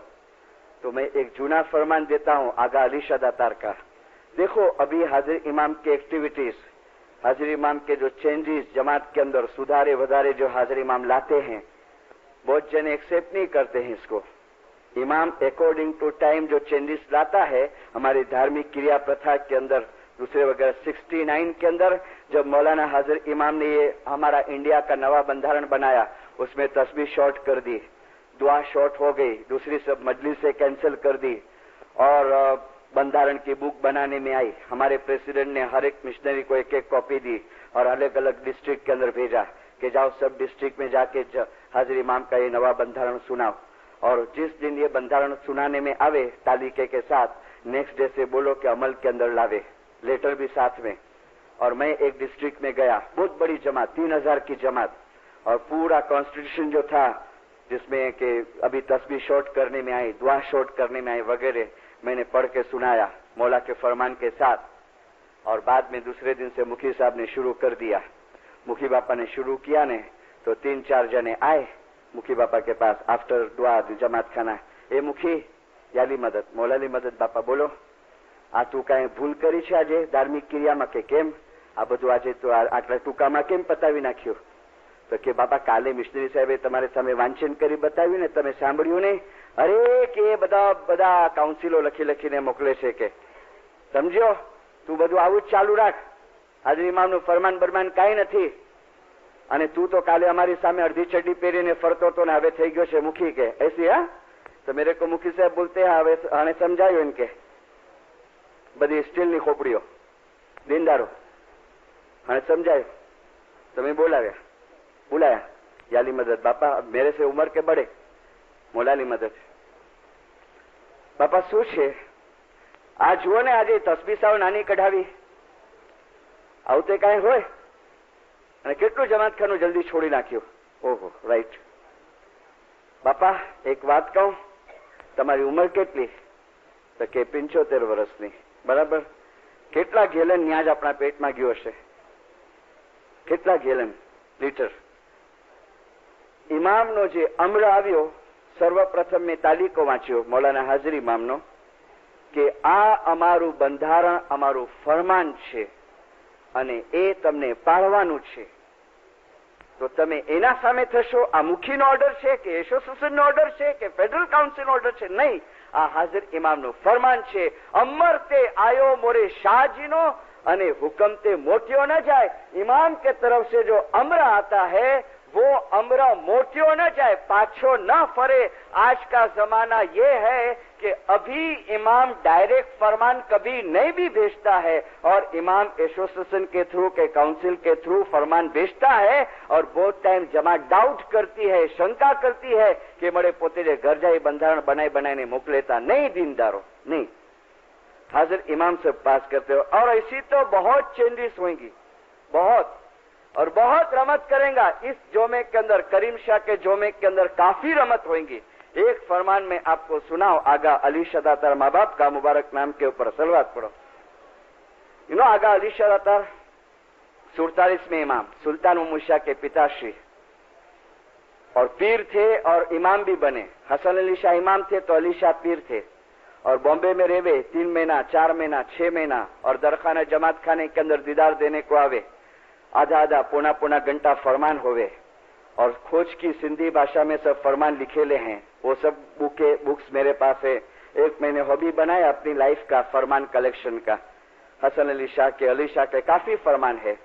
तो मैं एक जूना फरमान देता हूं आगा अली शाह दातार का. देखो अभी हाजिर इमाम की एक्टिविटीज, हाजिर इमाम के जो चेंजेस जमात के अंदर सुधारे वधारे जो हाजिर इमाम लाते हैं, बहुत जन एक्सेप्ट नहीं करते हैं इसको. इमाम अकॉर्डिंग टू टाइम जो चेंजेस लाता है हमारी धार्मिक क्रिया प्रथा के अंदर, दूसरे वगैरह 69 के अंदर जब मौलाना हाजिर इमाम ने ये हमारा इंडिया का नवा बंधारण बनाया, उसमें तस्बीह शॉर्ट कर दी, दुआ शॉर्ट हो गई, दूसरी सब मजलिसें कैंसिल कर दी और बंधारण की बुक बनाने में आई. हमारे प्रेसिडेंट ने हर एक मिशनरी को एक एक कॉपी दी और अलग अलग डिस्ट्रिक्ट के अंदर भेजा कि जाओ सब डिस्ट्रिक्ट में जाके हाजिर इमाम का ये नवा बंधारण सुनाओ. और जिस दिन ये बंधारण सुनाने में आवे तालिके के साथ नेक्स्ट डे से बोलो कि अमल के अंदर लावे, लेटर भी साथ में. और मैं एक डिस्ट्रिक्ट में गया, बहुत बड़ी जमात, 3000 की जमात, और पूरा कॉन्स्टिट्यूशन जो था जिसमें कि अभी तस्बीह शॉर्ट करने में आई, दुआ शॉर्ट करने में आई वगैरह, मैंने पढ़ के सुनाया मौला के फरमान के साथ. और बाद में दूसरे दिन से मुखी साहब ने शुरू कर दिया. मुखी बापा ने शुरू किया ने तो 3-4 जने आए मुखी बापा के पास आफ्टर दुआ जमात खाना. ए मुखी याली मदद, मौलाली मदद बापा बोलो, आ तू कई भूल करी छे આજે धार्मिक क्रियाમાં કે કેમ આ બધું આજે તો આટલા ટૂંકામાં કેમ પતાવી નાખ્યું? તો કે બાપા કાલે મિશનરી સાહેબે તમારી સામે વાંચન કરી બતાવ્યું ને, તમે સાંભળ્યું નહીં? અરે કે બધા બધા કાઉન્સિલો લખી લખીને મોકલે છે કે સમજ્યો, તું બધું આવું જ ચાલુ રાખ, હાજર ઇમામનું ફરમાન બરમાન કાંઈ નથી. અને તું તો કાલે અમારી સામે અડધી ચડ્ડી પહેરીને ફરતો હતો ને હવે થઈ ગયો છે મુખી કે ऐसी. હા તો मेरे को मुखी साहब बोलते हैं હવે આને સમજાયું એમ કે બધી સ્ટીલની ખોપડીઓ દીનદારો આને સમજાયું, તમે बुलाया याली मदद. बापा मेरे से उम्र के बड़े, मोलाली मदद. बापा શું છે આ જુઓ ને, આજે તસ્બીહ સાવ નાની કઢાવી, આવું તે કાંઈ હોય? અને કેટલું જમાતખાનું જલ્દી છોડી નાખ્યું. ઓહો રાઈટ. બાપા એક વાત કહું, તમારી ઉંમર કેટલી? તો કે 75 વર્ષની. બરાબર. કેટલા ગેલન ન્યાજ આપણા પેટમાં ગયો હશે? કેટલા ગેલન લીટર? ઇમામનો જે અમ્ર આવ્યો, સર્વપ્રથમ મેં તાલીકો વાંચ્યો મૌલાના હાજરી ઇમામનો કે આ અમારું બંધારણ, અમારું ફરમાન છે અને એ તમને પાળવાનું છે. તો તમે એના સામે થશો? આ મુખીનો ઓર્ડર છે કે એસોસિએશનનો ઓર્ડર છે કે ફેડરલ કાઉન્સિલનો ઓર્ડર છે? નહીં, આ હાજર ઇમામનું ફરમાન છે. અમર તે આયો મોરે શાहजीनो અને હુકમ તે મોટ્યો न जाए. इमाम के तरफ से जो अम्र आता है वो अम्र मोट्यो न जाए, पाछो न फरे. आज का जमाना ये है कि अभी इमाम डायरेक्ट फरमान कभी नहीं भी भेजता है और इमाम एसोसिएशन के थ्रू के काउंसिल के थ्रू फरमान भेजता है और बहुत टाइम जमा डाउट करती है, शंका करती है कि मरे पोते जे घर जाई बंधारण बनाई मोकलेता नहीं, दीनदारो नहीं, हाजिर इमाम से पास करते हो. और ऐसी तो बहुत चेंजेस होंगी, बहुत, और बहुत रमत करेगा इस जोमे के अंदर. करीम शाह के जोमे के अंदर काफी रमत होंगी. एक फरमान में आपको सुनाओ, आगा अली शाह दातार माँ बाप का मुबारक नाम के ऊपर सलवात पढ़ो. आगा अली शाह दातार 47वें इमाम सुल्तान मुशा के पिताश्री और पीर थे और इमाम भी बने. हसन अली शाह इमाम थे तो अली शाह पीर थे और बॉम्बे में रेवे 3 महीना 4 महीना 6 महीना और दरखाना जमात खाने के अंदर दीदार देने को आवे. आधा आधा पौना पौना घंटा फरमान होवे और खोज की सिंधी भाषा में सब फरमान लिखेले हैं. वो सब बुक्स मेरे पास है. एक मैंने हॉबी बनाया अपनी लाइफ का फरमान कलेक्शन का. हसन अली शाह के, अली शाह के काफी फरमान है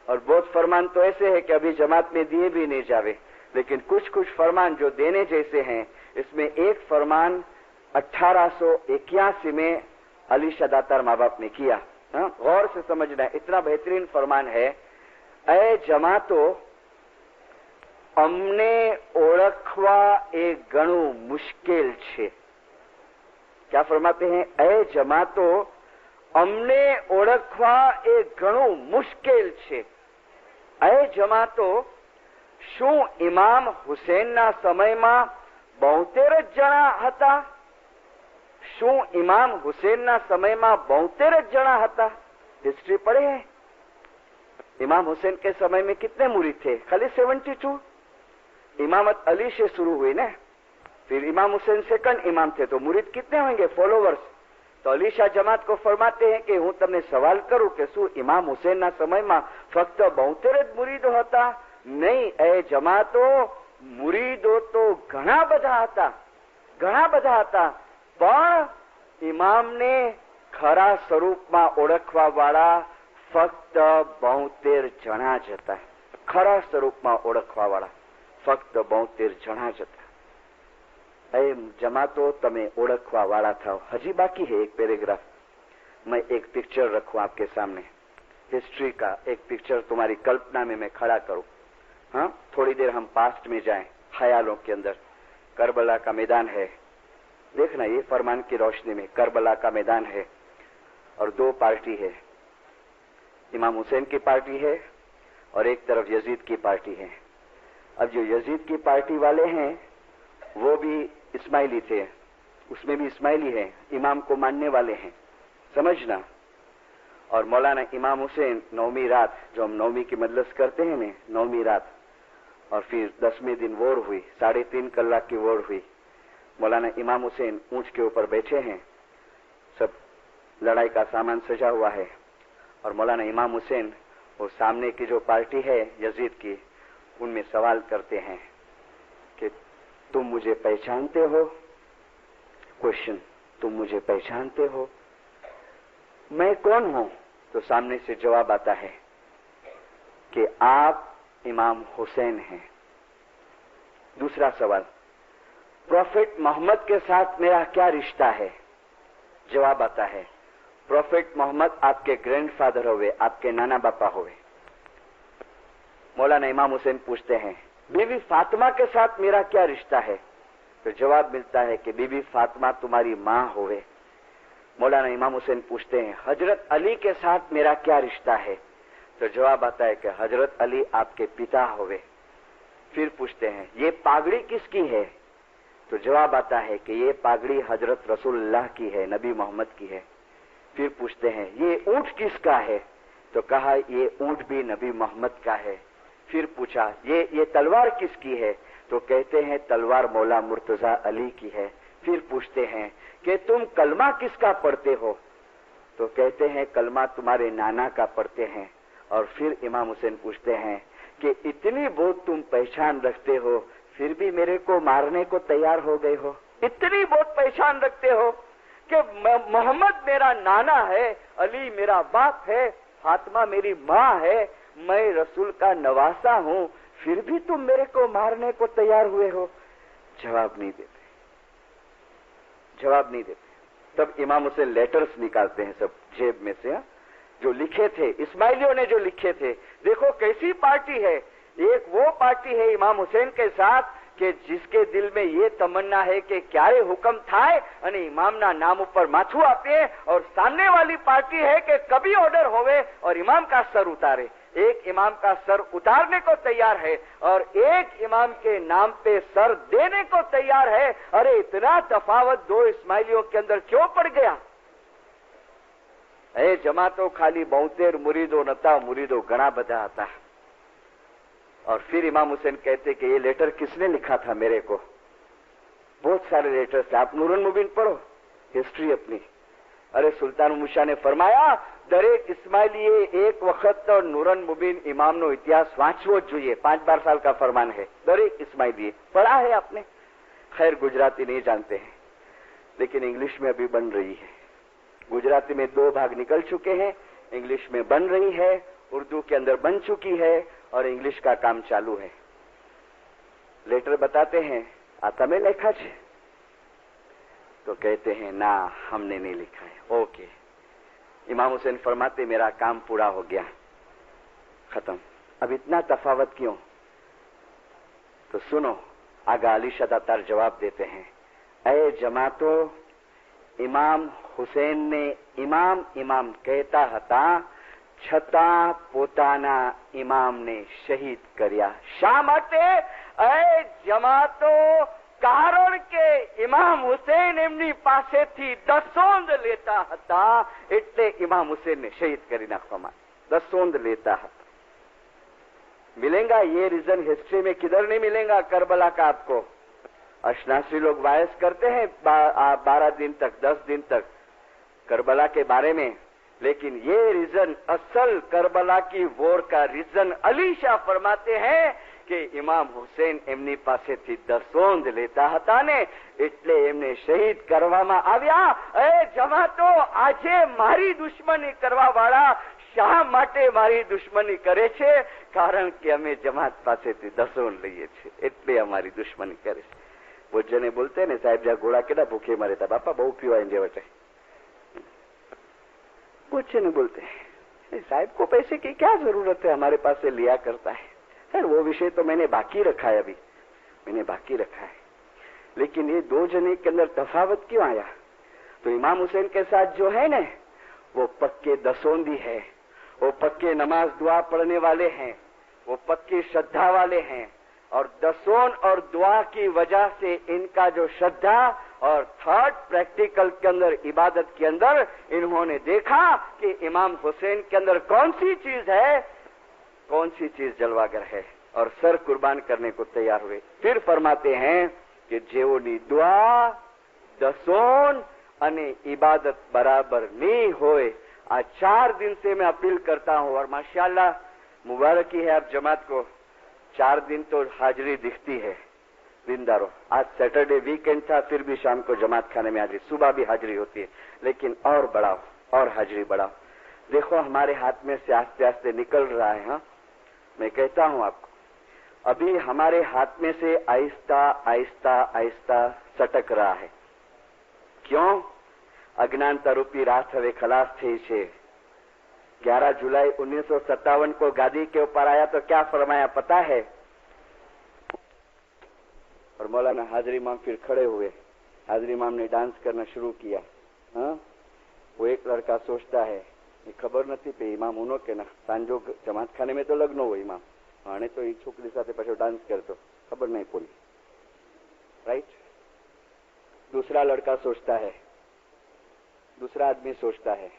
और बहुत फरमान तो ऐसे है कि अभी जमात में दिए भी नहीं जावे, लेकिन कुछ कुछ फरमान जो देने जैसे हैं. इसमें एक फरमान 1881 में अली शाह दातार माँ बाप ने किया. गौर से समझना, इतना बेहतरीन फरमान है. ए जमातो अमने ओळखवा ए घणું मुश्किल छे. क्या फरमाते हैं? ए जमातो अमने ओळखवा ए घणું मुश्किल छे. ए जमातो શું ઇમામ હુસૈનના સમયમાં 72 જ જણા હતા? શું ઇમામ હુસૈનના સમયમાં 72 જ જણા હતા? हिस्ट्री पढ़े हैं? इमाम हुसैन के समय में कितने मुरीद थे? खाली 72. इमामत अली से शुरू हुई ना, फिर इमाम हुसैन सेकंड इमाम थे तो मुरीद कितने होंगे? फॉलोवर्स. तो अली शाह जमात को फरमाते हैं कि हूँ तमने सवाल करूं कि શું इमाम हुसैन ना समय में फक्त 72 જ मुरीदो હતા? नहीं, ए जमातो मुरीदो तो घણા બધા હતા, ઘણા બધા હતા, પણ ઇમામને ખરા સ્વરૂપમાં ઓળખવા વાળા ફક્ત 72 જણા જ હતા. ખરા સ્વરૂપમાં ઓળખવા વાળા ફક્ત 72 જણા જ હતા. ए जमातो तमे ओळखवा वाला थाओ. हजी बाकी है एक पैराग्राफ. मैं एक पिक्चर रखूं आपके सामने, हिस्ट्री का एक पिक्चर तुम्हारी कल्पना में मैं खड़ा करूं. हाँ, थोड़ी देर हम पास्ट में जाएं, ख्यालों के अंदर. करबला का मैदान है, देखना ये फरमान की रोशनी में करबला का मैदान है और 2 पार्टी है. इमाम हुसैन की पार्टी है और एक तरफ यजीद की पार्टी है. अब जो यजीद की पार्टी वाले हैं वो भी इस्माइली थे, उसमें भी इस्माइली है, इमाम को मानने वाले हैं, समझना. और मौलाना इमाम हुसैन 9वीं रात, जो हम 9वीं की मजलिस करते हैं ना, 9वीं रात, और फिर 10वें दिन वोर हुई, 3.5 कलाक की वोर हुई. मौलाना इमाम हुसैन ऊंट के ऊपर बैठे हैं, सब लड़ाई का सामान सजा हुआ है और मौलाना इमाम हुसैन वो सामने की जो पार्टी है यजीद की, उनमें सवाल करते हैं कि तुम मुझे पहचानते हो? क्वेश्चन, तुम मुझे पहचानते हो? मैं कौन हूं? तो सामने से जवाब आता है कि आप इमाम हुसैन हैं. दूसरा सवाल, प्रोफेट मोहम्मद के साथ मेरा क्या रिश्ता है? जवाब आता है, प्रोफेट मोहम्मद आपके ग्रैंडफादर होवे, आपके नाना बापा होवे. मौलाना इमाम हुसैन पूछते हैं, बीबी फातिमा के साथ मेरा क्या रिश्ता है? तो जवाब मिलता है कि बीबी फातिमा तुम्हारी मां होवे. मौलाना इमाम हुसैन पूछते हैं, हजरत अली के साथ मेरा क्या रिश्ता है? तो जवाब आता है कि हजरत अली आपके पिता होवे. फिर पूछते हैं, ये पागड़ी किसकी है? तो जवाब आता है कि ये पागड़ी हजरत रसूलुल्लाह की है, नबी मोहम्मद की है। फिर पूछते हैं ये ऊंट किसका है, तो कहा ये ऊंट भी नबी मोहम्मद का है। फिर पूछा ये तलवार किसकी है, तो कहते हैं तलवार मौला मुर्तजा अली की है। फिर पूछते हैं कि तुम कलमा किसका पढ़ते हो, तो कहते हैं कलमा तुम्हारे नाना का पढ़ते हैं। और फिर इमाम हुसैन पूछते हैं कि इतनी बहुत तुम पहचान रखते हो, फिर भी मेरे को मारने को तैयार हो गए हो। इतनी बहुत पहचान रखते हो कि मोहम्मद मेरा नाना है, अली मेरा बाप है, फातिमा मेरी माँ है, मैं रसूल का नवासा हूँ, फिर भी तुम मेरे को मारने को तैयार हुए हो। जवाब नहीं देते, जवाब नहीं देते। तब इमाम हुसैन लेटर्स निकालते हैं सब जेब में से, जो लिखे थे इस्माइलियों ने, जो लिखे थे। देखो कैसी पार्टी है, एक वो पार्टी है इमाम हुसैन के साथ कि जिसके दिल में ये तमन्ना है कि क्यारे हुक्म थाय અને इमामना नाम ऊपर माथू आपे, और सामने वाली पार्टी है कि कभी ऑर्डर होवे और इमाम का सर उतारे। एक इमाम का सर उतारने को तैयार है और एक इमाम के नाम पे सर देने को तैयार है। अरे इतना तफावत दो इस्माइलियों के अंदर क्यों पड़ गया? ए जमातो खाली 72 मुरीदो नता, मुरीदो घना बधा था। और फिर इमाम हुसैन कहते कि ये लेटर किसने लिखा था मेरे को? बहुत सारे लेटर्स थे, आप नूरुल मुबीन पढ़ो हिस्ट्री अपनी। अरे सुल्तान मूसा ने फरमाया दरेक इस्माइलीए एक वक्त तो नूरन मुबीन इमाम नो इतिहास वांचवो ज जोईए। 5-12 साल का फरमान है, दरेक इस्माइलीए पढ़ा है आपने। खैर गुजराती नहीं जानते हैं, लेकिन इंग्लिश में अभी बन रही है। गुजराती में 2 भाग निकल चुके हैं, इंग्लिश में बन रही है, उर्दू के अंदर बन चुकी है और इंग्लिश का काम चालू है। लेटर बताते हैं आता में लिखा है, तो कहते हैं ना हमने नहीं लिखा है। ओके, इमाम हुसैन फरमाते मेरा काम पूरा हो गया, खत्म। अब इतना तफावत क्यों? तो सुनो, आगा अली शदातार जवाब देते हैं, ऐ जमातो, इमाम हुसैन ने इमाम इमाम कहता हता, छता पोताना इमाम ने शहीद कर्या। शा माटे? ऐ जमातो, કારણ કે ઇમામ હુસૈન એમની પાસેથી દસોંદ લેતા હતા, એટલે ઇમામ હુસૈનને શહીદ કરી નાખવામાં। દસોંદ लेता હતા। मिलेगा ये रीजन हिस्ट्री में किधर नहीं मिलेगा करबला का आपको। अशनासी लोग वायस करते हैं 12 दिन तक, 10 दिन तक करबला के बारे में, लेकिन ये रीजन असल करबला की वॉर का रीजन अली शाह फरमाते हैं कि इमाम हुसैन एमनी पासेथी दसोंद लेता हता ने, એટલે એમને શહીદ કરવામાં આવ્યા। એ જમાતો, આજે મારી દુશ્મની કરવા વાળા શા માટે મારી દુશ્મની કરે છે? કારણ કે અમે જમાત પાસેથી દસોંદ લઈએ છીએ, એટલે અમારી દુશ્મની કરે છે। પૂજ્યને બોલતે ને સાહેબ જા ઘોડા કેડા ભૂખે મરે તા, બાપા બહુ પીવાય જે વટે। पूछे नहीं बोलते साहब को पैसे की क्या जरूरत है, हमारे पास से लिया करता है। खैर वो विषय तो मैंने बाकी रखा है, अभी मैंने बाकी रखा है। लेकिन ये 2 जने के अंदर तफावत क्यों आया? तो इमाम हुसैन के साथ जो है ना, वो पक्के दसोंदी है, वो पक्के नमाज दुआ पढ़ने वाले हैं, वो पक्की श्रद्धा वाले हैं। और दसोन और दुआ की वजह से इनका जो श्रद्धा और थर्ड प्रैक्टिकल के अंदर, इबादत के अंदर इन्होंने देखा कि इमाम हुसैन के अंदर कौन सी चीज है, कौन सी चीज जलवागर है, और सर कुर्बान करने को तैयार हुए। फिर फरमाते हैं कि जेओनी दुआ दसोन अने इबादत बराबर नहीं होए। आज 4 दिन से मैं अपील करता हूं, और माशाअल्लाह मुबारकी है आप जमात को, 4 दिन तो हाजिरी दिखती है दिनदारों। आज सैटरडे वीकेंड था, फिर भी शाम को जमात खाने में हाजिरी, सुबह भी हाजिरी होती है, लेकिन और बढ़ाओ और हाजिरी बढ़ाओ। देखो हमारे हाथ में से आस्ते आस्ते निकल रहा है। हाँ, मैं कहता हूं आपको, अभी हमारे हाथ में से आहिस्ता आहिस्ता आहिस्ता सटक रहा है। क्यों? अज्ञानता रूपी रात हवे खलास थी छे। 11 जुलाई 1957 को गादी के ऊपर आया तो क्या फरमाया पता है? और मौलाना हाजरी इमाम फिर खड़े हुए, हाजरी इमाम ने डांस करना शुरू किया। हाँ, वो एक लड़का सोचता है खबर नहीं पे इमाम उनो के ना, सांजो जमात खाने में तो लग्न हो इमाम आने तो छोकरी साथे पाछो डांस करतो, खबर नहीं पड़ी। राइट, दूसरा लड़का सोचता है, दूसरा आदमी सोचता है,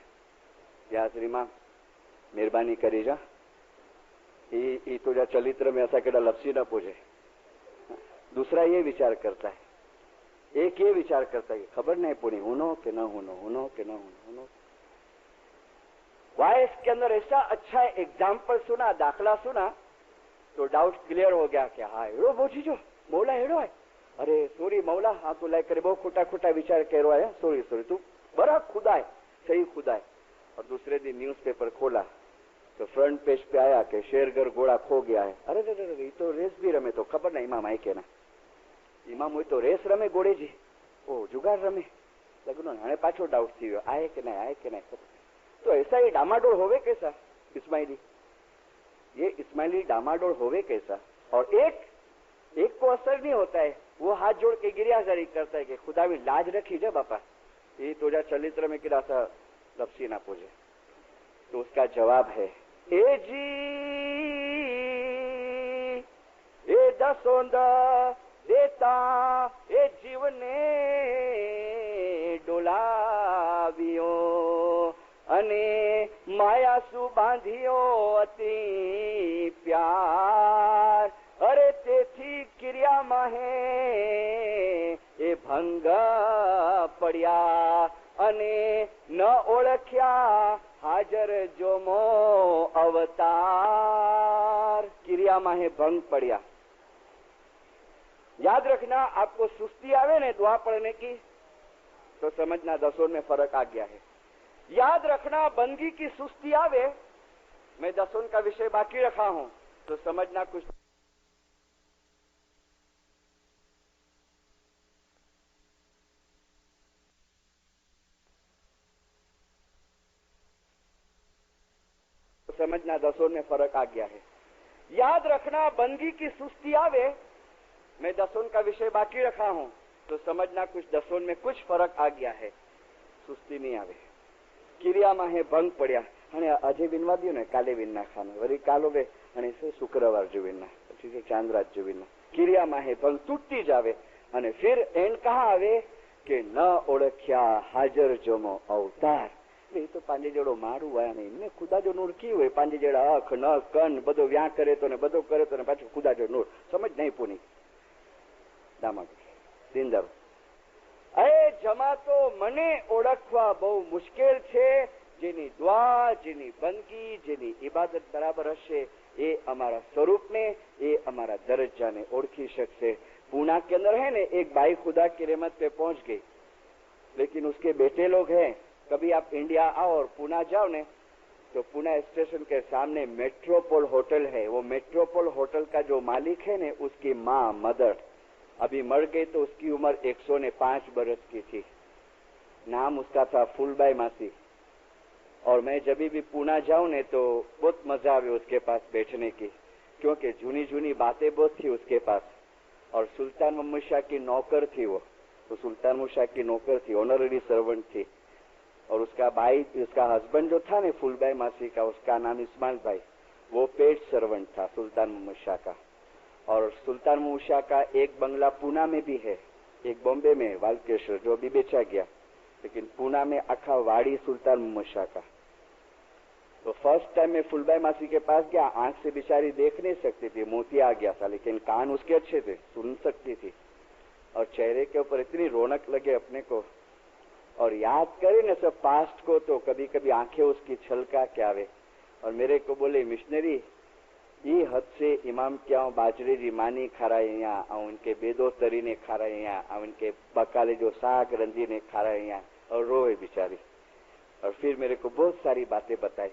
या श्रीमा मेहरबानी करी जा, ई तुझा चरित्र में ऐसा केड़ा लपसी न पूछे। दूसरा ये विचार करता है, एक ये विचार करता है कि खबर नहीं पड़ी होनो कि न होनो, होनो कि न होनो। वाह, इसके अंदर ऐसा अच्छा एग्जाम्पल सुना, दाखला सुना, तो डाउट क्लियर हो गया कि हाँ एड़ो बोझी जो मौला एड़ो है। अरे सॉरी मौला, हाँ तो लाइक करे बहुत खोटा खोटा विचार करो है, सॉरी सॉरी, तू बड़ा खुदा है, सही खुदा है। और दूसरे दिन न्यूज़पेपर खोला तो फ्रंट पेज पे आया कि शेरगर घोड़ा खो गया है। अरे ये तो रेस भी रमे, तो खबर नहीं इमाम आई के ना, इमाम हुई तो रेस रमे घोड़े जी, ओ जुगाड़ रमे लगनो हणे पाछो डाउट थी गयो, आए कि नहीं आए कि नहीं। तो ऐसा ही डामाडोल होवे कैसा इस्माइली, ये इस्माइली डामाडोल होवे कैसा। और एक को असर नहीं होता है, वो हाथ जोड़ के गिरियाजारी करता है कि खुदा भी लाज रखी जा बापा, ये तुझा चरित्र में किरा सा लपसी ना पूछे। तो उसका जवाब है, ए जी ए दसोंदा देता ए जीवने डोलावियो अने मायासु बांधियो अति प्यार। अरे तेथी क्रिया माहे ए भंग पड़िया अने न ओळख्या हाजर जोमो अवतार। क्रिया माहे भंग पड़िया। याद रखना, आपको सुस्ती आवे ने दुआ पढ़ने की तो समझना दसों में फर्क आ गया है। याद रखना, बंदगी की सुस्ती आवे, मैं दसों का विषय बाकी रखा हूं तो समझना कुछ समझना दसों में फर्क आ गया है। याद रखना, बंदगी की सुस्ती आवे, मैं दसों का विषय बाकी रखा हूं तो समझना कुछ दसों में कुछ फर्क आ गया है। सुस्ती नहीं आवे, क्रिया में है भंग पड़िया। અને આજે વિનવા દો ને, કાલે વિન નાખવાનો, વળી કાલો વે અને શુક્રવાર જો વિન ના, પછી છે ચાંદ્રાજ જો વિન ના, ક્રિયામાં હે ભંગ તૂટી જાવે અને फिर एंड कहाँ आवे કે ન ઓળખ્યા હાજર જોમો અવતાર। એ તો પાંજે જેડો મારું હોય ને એમને ખુદા જો નૂર કી હોય, પાંજે જેડા અખ ન કન બધો વ્યા કરે તો ને બધો કરે તો ને પાછું ખુદા જો નૂર સમજ નહીં પૂની દામા દિંદર। અરે જમા તો મને ઓળખવા બહુ મુશ્કેલ છે। જેની दुआ, જેની બંદગી, જેની इबादत बराबर હશે એ અમારા સ્વરૂપને, એ અમારા દરજ્જાને ઓળખી શકશે। पूना के अंदर है ने एक बाई खुदा की रहमत पे पहुंच गई, लेकिन उसके बेटे लोग हैं। कभी आप इंडिया आओ और पूना जाओ ने तो पूना स्टेशन के सामने मेट्रोपोल होटल है। वो मेट्रोपोल होटल का जो मालिक है ने, उसकी माँ मदर अभी मर गई तो उसकी उम्र 105 बरस की थी। नाम उसका था फूलबाई मासी। और मैं जब भी पूना जाऊं ने तो बहुत मजा आवे उसके पास बैठने की, क्योंकि जूनी जूनी बातें बहुत थी उसके पास। और सुल्तान मोहम्मद शाह की नौकर थी वो, तो सुल्तान मोहम्मद शाह की नौकर थी, ऑनररी सर्वेंट थी। और उसका भाई, उसका हस्बैंड जो था ने फूलबाई मासी का, उसका नाम इस्माइल भाई, वो पेड सर्वेंट था सुल्तान मोहम्मद शाह का। और सुल्तान मोहम्मद शाह का एक बंगला पूना में भी है, एक बॉम्बे में वालकेश्वर, जो अभी बेचा गया, लेकिन पूना में आखा वाड़ी सुल्तान मोहम्मद शाह का। तो फर्स्ट टाइम मैं फुलबाई मासी के पास गया, आंख से बेचारी देख नहीं सकती थी, मोती आ गया था, लेकिन कान उसके अच्छे थे, सुन सकती थी। और चेहरे के ऊपर इतनी रौनक लगे अपने को। और याद करे ना सब पास्ट को तो कभी कभी आंखें उसकी छलका के आवे। और मेरे को बोले, मिशनरी ये हद से इमाम क्या बाजरे जी मानी खाराए यहाँ, और उनके बेदो तरी ने खाराए यहाँ, और उनके बकाले जो साग रंजी ने खाराए यहाँ, और रोए बेचारी। और फिर मेरे को बहुत सारी बातें बताई।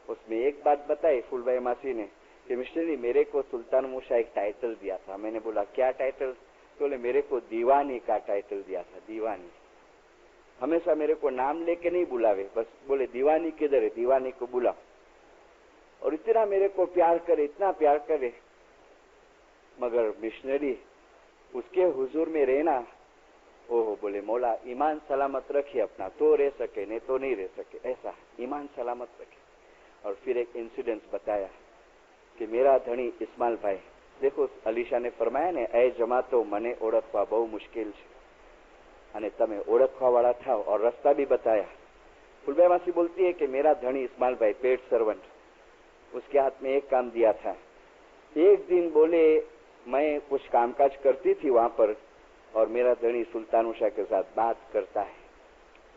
उसमें एक बात बताई फुलबाई मासी ने कि मिशनरी मेरे को सुल्तान मूसा एक टाइटल दिया था। मैंने बोला क्या टाइटल? तो बोले मेरे को दीवानी का टाइटल दिया था, दीवानी। हमेशा मेरे को नाम लेके नहीं बुलावे, बस बोले दीवानी किधर है, दीवानी को बुला। और इतना मेरे को प्यार करे, इतना प्यार करे, मगर मिशनरी उसके हुजूर में रहना, ओहो बोले मौला ईमान सलामत रखिए अपना, तो रह सके नहीं तो नहीं रह सके, ऐसा ईमान सलामत रखे। और फिर एक इंसिडेंस बताया कि मेरा धनी इस्माइल भाई, देखो अलीशा ने फरमाया ने, ए जमा तो मने ओळखवा बहु मुश्किल है। અને તમે ઓળખવાવાળા થાવ और રસ્તા भी बताया। फुलबाई मासी बोलती है कि मेरा धनी इस्माइल भाई पेड सर्वेंट, उसके हाथ में एक काम दिया था। एक दिन बोले मैं कुछ कामकाज करती थी वहां पर और मेरा धनी सुल्तान मुशा के साथ बात करता है।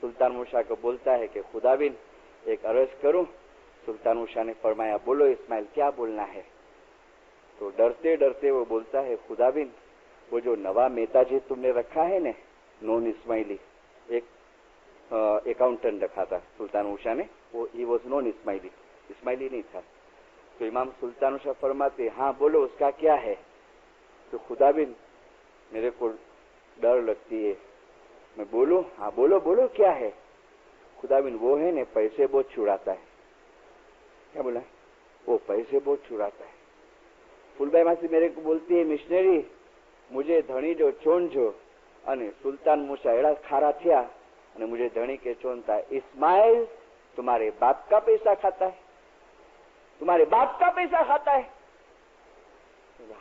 सुल्तान मुशा को बोलता है कि खुदाबिन एक अर्ज करूं। सुल्तान मुशा ने फरमाया बोलो इस्माइल क्या बोलना है। तो डरते डरते वो बोलता है खुदाबिन वो जो नवा मेहताजी तुमने रखा है ने नॉन इस्माइली, एक अकाउंटेंट रखा था सुल्तान मुशा ने, वो he was non Ismaili, Ismaili नहीं था। तो इमाम सुल्तान मुशा फरमाते हाँ बोलो उसका क्या है। तो खुदाबिन मेरे को डर लगती है, मैं बोलूं? हाँ बोलो बोलो क्या है। खुदाबिन वो है ने पैसे बहुत छुड़ाता है। क्या बोला? वो पैसे बहुत छुड़ाता है। फुलबाई मासी मेरे को बोलती है मिशनरी मुझे धनी जो चोन जो अने सुल्तान मुशा एड़ा खारा थिया अने मुझे धनी के चोनता इस्माइल तुम्हारे बाप का पैसा खाता है, तुम्हारे बाप का पैसा खाता है।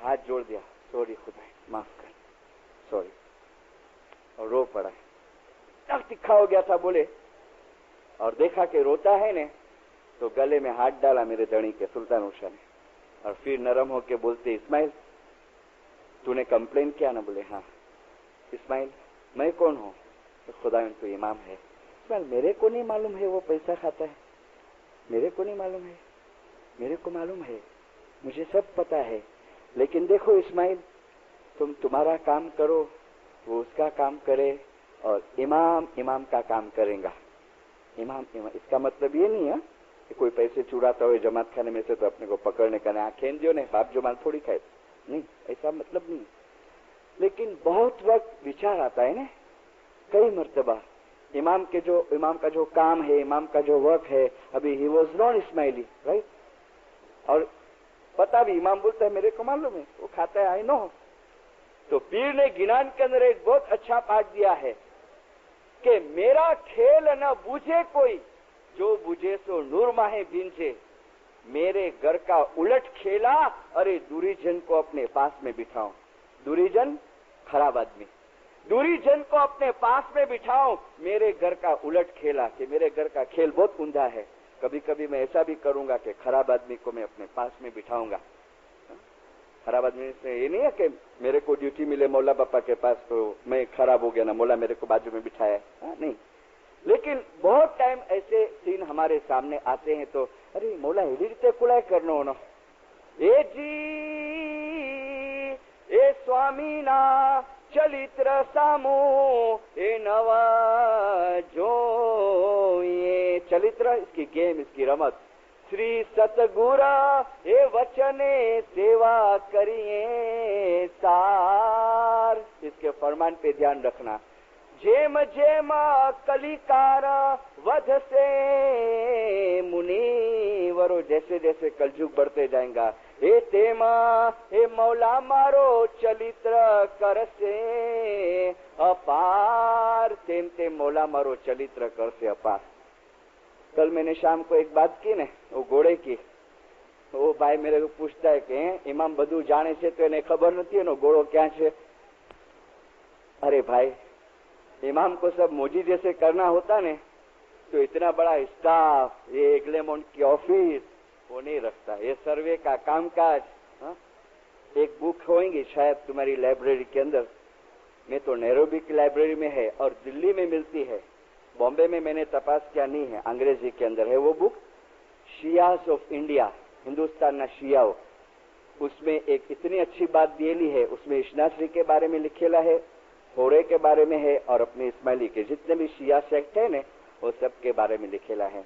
हाथ जोड़ दिया, सॉरी खुदा माफ कर, सॉरी, और रो पड़ा। तक तिखा हो गया था बोले, और देखा कि रोता है ने तो गले में हाथ डाला मेरे धनी के सुल्तान मुशा ने, और फिर नरम होके बोलते इस्माइल तूने कंप्लेन किया ना। बोले हाँ। इस्माइल मैं कौन हूँ? तो खुदा तो इमाम है। इस्माइल मेरे को नहीं मालूम है वो पैसा खाता है, मेरे को नहीं मालूम है, मेरे को मालूम है, मुझे सब पता है। लेकिन देखो इस्माइल तुम तुम्हारा काम करो, वो उसका काम करे, और इमाम इमाम का काम करेगा। इमाम इमाम इसका मतलब ये नहीं है कि कोई पैसे चुराता हो जमात खाने में से तो अपने को पकड़ने का ना खेन दियो ने बाप जो माल थोड़ी खाए, नहीं ऐसा मतलब नहीं। लेकिन बहुत वक्त विचार आता है ना कई मर्तबा इमाम का जो काम है, इमाम का जो वर्क है, अभी he was non Ismaili right, और पता भी इमाम बोलता है मेरे को मालूम है वो खाता है, आई नो। तो पीर ने गिनान के अंदर एक बहुत अच्छा पाठ दिया है कि मेरा खेल न बूझे कोई, जो बुझे सो नूर माहे बींचे, मेरे घर का उलट खेला, अरे दूरीजन को अपने पास में बिठाओ। दूरीजन खराब आदमी, दूरीजन को अपने पास में बिठाओ, मेरे घर का उलट खेला, कि मेरे घर का खेल बहुत उंधा है। कभी कभी मैं ऐसा भी करूंगा कि खराब आदमी को मैं अपने पास में बिठाऊंगा। खराब आदमी से ये नहीं है कि मेरे को ड्यूटी मिले मौला बापा के पास तो मैं खराब हो गया ना, मौला मेरे को बाजू में बिठाया, नहीं। लेकिन बहुत टाइम ऐसे सीन हमारे सामने आते हैं तो अरे मौला एवी रीते कुलाय करनो नो, ए जी ए स्वामी ना चलित्र सामो ए नवा जो ये चलित्र इसकी गेम, इसकी रमत। श्री सतगुरा ए वचने सेवा करिए सार, इसके फरमान पे ध्यान रखना। जेम जेम कलिकार वध से मुनिवरो, जैसे जैसे कलयुग बढ़ते जाएगा, ए तेमा ए मौला मारो चलित्र कर से अपार, तेम तेम मौला मारो चलित्र कर से अपार। कल मैंने शाम को एक बात की ने वो घोड़े की, वो भाई मेरे को पूछता है कि इमाम बधु जाने से तो इन्हें खबर नहीं है घोड़ो क्या है। अरे भाई इमाम को सब मोजी जैसे करना होता ने तो इतना बड़ा स्टाफ, ये एग्लेमोंट की ऑफिस वो नहीं रखता, ये सर्वे का कामकाज। एक बुक होगी शायद तुम्हारी लाइब्रेरी के अंदर, मैं तो नैरोबी की लाइब्रेरी में है और दिल्ली में मिलती है, बॉम्बे में मैंने तपास किया नहीं है, अंग्रेजी के अंदर है वो बुक, शियास ऑफ इंडिया, हिंदुस्तान ना शियाओ। उसमें एक इतनी अच्छी बात दिएली है, उसमें इशनाश्री के बारे में लिखेला है, होरे के बारे में है, और अपने इस्माइली के जितने भी शिया सेक्ट है ने वो सब के बारे में लिखेला है।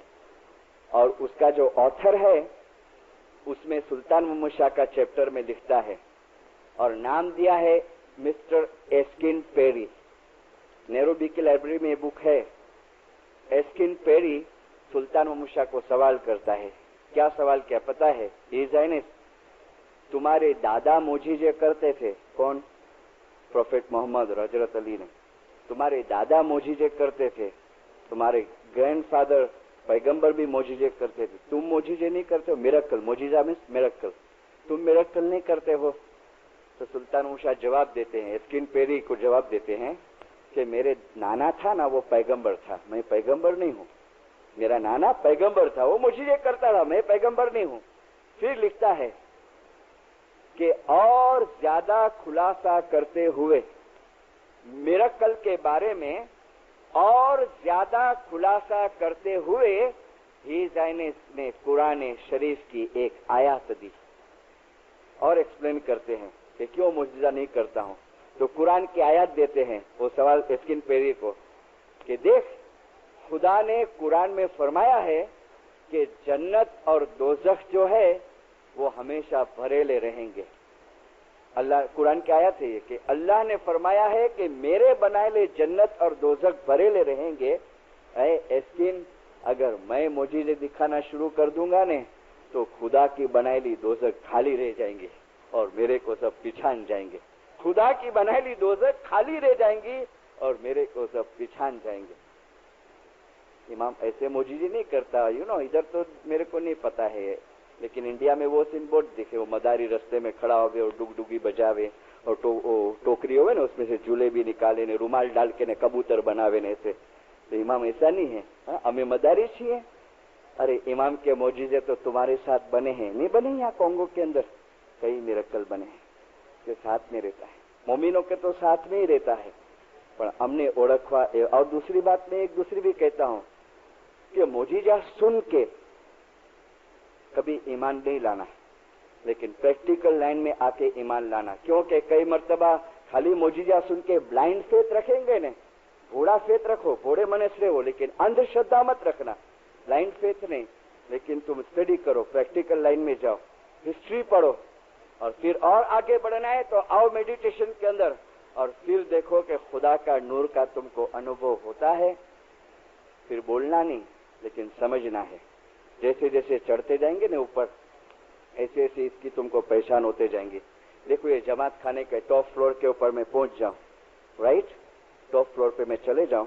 और उसका जो ऑथर है उसमें सुल्तान मोहम्मद शाह का चैप्टर में लिखता है और नाम दिया है मिस्टर एस्किन पेरी। नैरोबी की लाइब्रेरी में ये बुक है। एस्किन पेरी सुल्तान मोहम्मद शाह को सवाल करता है, क्या सवाल क्या पता है? ईजाइनिस, तुम्हारे दादा मोजीजे करते थे, कौन? प्रोफेट मोहम्मद हजरत अली ने। तुम्हारे दादा मोजीजे करते थे, तुम्हारे ग्रैंडफादर पैगंबर भी मोजीजे करते थे, तुम मोजीजे नहीं करते हो? मिरेकल, मोजीजा मीन्स मिरेकल, तुम मिरेकल नहीं करते हो? तो सुल्तान मोहम्मद शाह जवाब देते हैं, एस्किन पेरी को जवाब देते हैं कि मेरे नाना था ना, वो पैगंबर था, मैं पैगंबर नहीं हूं। मेरा नाना पैगंबर था, वो मुझे करता था, मैं पैगंबर नहीं हूं। फिर लिखता है कि और ज्यादा खुलासा करते हुए, मिरेकल के बारे में और ज्यादा खुलासा करते हुए ही जाइनेस ने कुरान शरीफ की एक आयत दी और एक्सप्लेन करते हैं कि क्यों मुजज़ा नहीं करता हूं। तो कुरान की आयत देते हैं, वो सवाल एस्किन पेरी को कि देख, खुदा ने कुरान में फरमाया है कि जन्नत और दोज़ख जो है वो हमेशा भरेले रहेंगे। अल्लाह, कुरान की आयत है ये कि अल्लाह ने फरमाया है कि मेरे बनाए जन्नत और दोज़ख भरेले रहेंगे। एस्किन, अगर मैं मुझे दिखाना शुरू कर दूंगा ने तो खुदा की बनाई दोज़ख खाली रह जाएंगे और मेरे को सब पिछान जाएंगे। खुदा की बनाई दोज़ख खाली रह जाएंगी और मेरे को सब पिछान जाएंगे। इमाम ऐसे मुझे नहीं करता, इधर तो मेरे को नहीं पता है, लेकिन इंडिया में वो सीन बहुत दिखे, वो मदारी रास्ते में खड़ा हो गए और डुगडुगी बजावे और टोकरी हो ना, उसमें से झूले भी निकाले ने, रुमाल डाल के ने कबूतर बनावे ने ऐसे। तो इमाम ऐसा नहीं है, हमें मदारी चाहिए। अरे इमाम के मौजिजे तो तुम्हारे साथ बने हैं, नहीं बने? यहाँ कोंगो के अंदर कई मिरेकल बने हैं के साथ में रहता है, मोमिनों के तो साथ में ही रहता है। पर हमने ओळखवा। और दूसरी बात मैं एक दूसरी भी कहता हूं कि मौजिजा सुन के कभी ईमान नहीं लाना, लेकिन प्रैक्टिकल लाइन में आके ईमान लाना। क्योंकि कई मर्तबा खाली मौजिजा सुन के ब्लाइंड फेथ रखेंगे ने, घोड़ा फेथ रखो, घोड़े मनुष्य रहो, लेकिन अंधश्रद्धा मत रखना, ब्लाइंड फेथ नहीं। लेकिन तुम स्टडी करो, प्रैक्टिकल लाइन में जाओ, हिस्ट्री पढ़ो, और फिर और आगे बढ़ना है तो आओ मेडिटेशन के अंदर, और फिर देखो कि खुदा का नूर का तुमको अनुभव होता है। फिर बोलना नहीं, लेकिन समझना है। जैसे जैसे चढ़ते जाएंगे ना ऊपर, ऐसे ऐसे इसकी तुमको पहचान होते जाएंगे। देखो, ये जमात खाने के टॉप फ्लोर के ऊपर मैं पहुंच जाऊं, राइट, टॉप फ्लोर पे मैं चले जाऊं,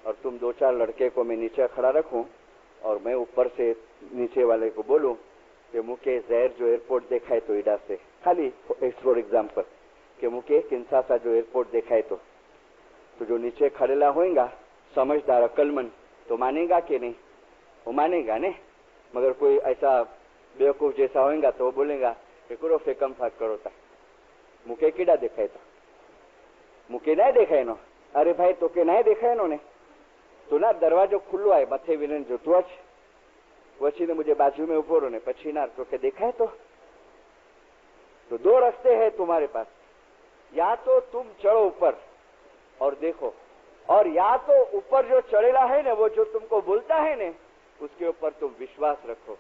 और तुम दो चार लड़के को मैं नीचे खड़ा रखूं, और मैं ऊपर से नीचे वाले को बोलूं कि मुके जहर जो एयरपोर्ट देखा है तो इडा से, खाली फॉर एग्जाम्पल, कि मुके किंसासा जो एयरपोर्ट देखा है तो जो नीचे खड़ेला होएगा समझदार अक्लमंद तो मानेगा कि नहीं? वो मानेगा ने। मगर कोई ऐसा बेवकूफ जैसा होएगा तो वो बोलेगा कि करो फेकम फाक करो था, मुके कीड़ा देखाय था, मुके नहीं देखाय नो। अरे भाई तो के नहीं देखाय नो ने, तो ना दरवाजो खुल्लो है मथे विनन जो तो वची ने मुझे बाजू में उभो रो ने पछी ना तो के देखाय तो दो रास्ते हैं तुम्हारे पास, या तो तुम चढ़ो ऊपर और देखो, और या तो ऊपर जो चढ़ेला है ना, वो जो तुमको बोलता है ने, उसके ऊपर तुम विश्वास रखो।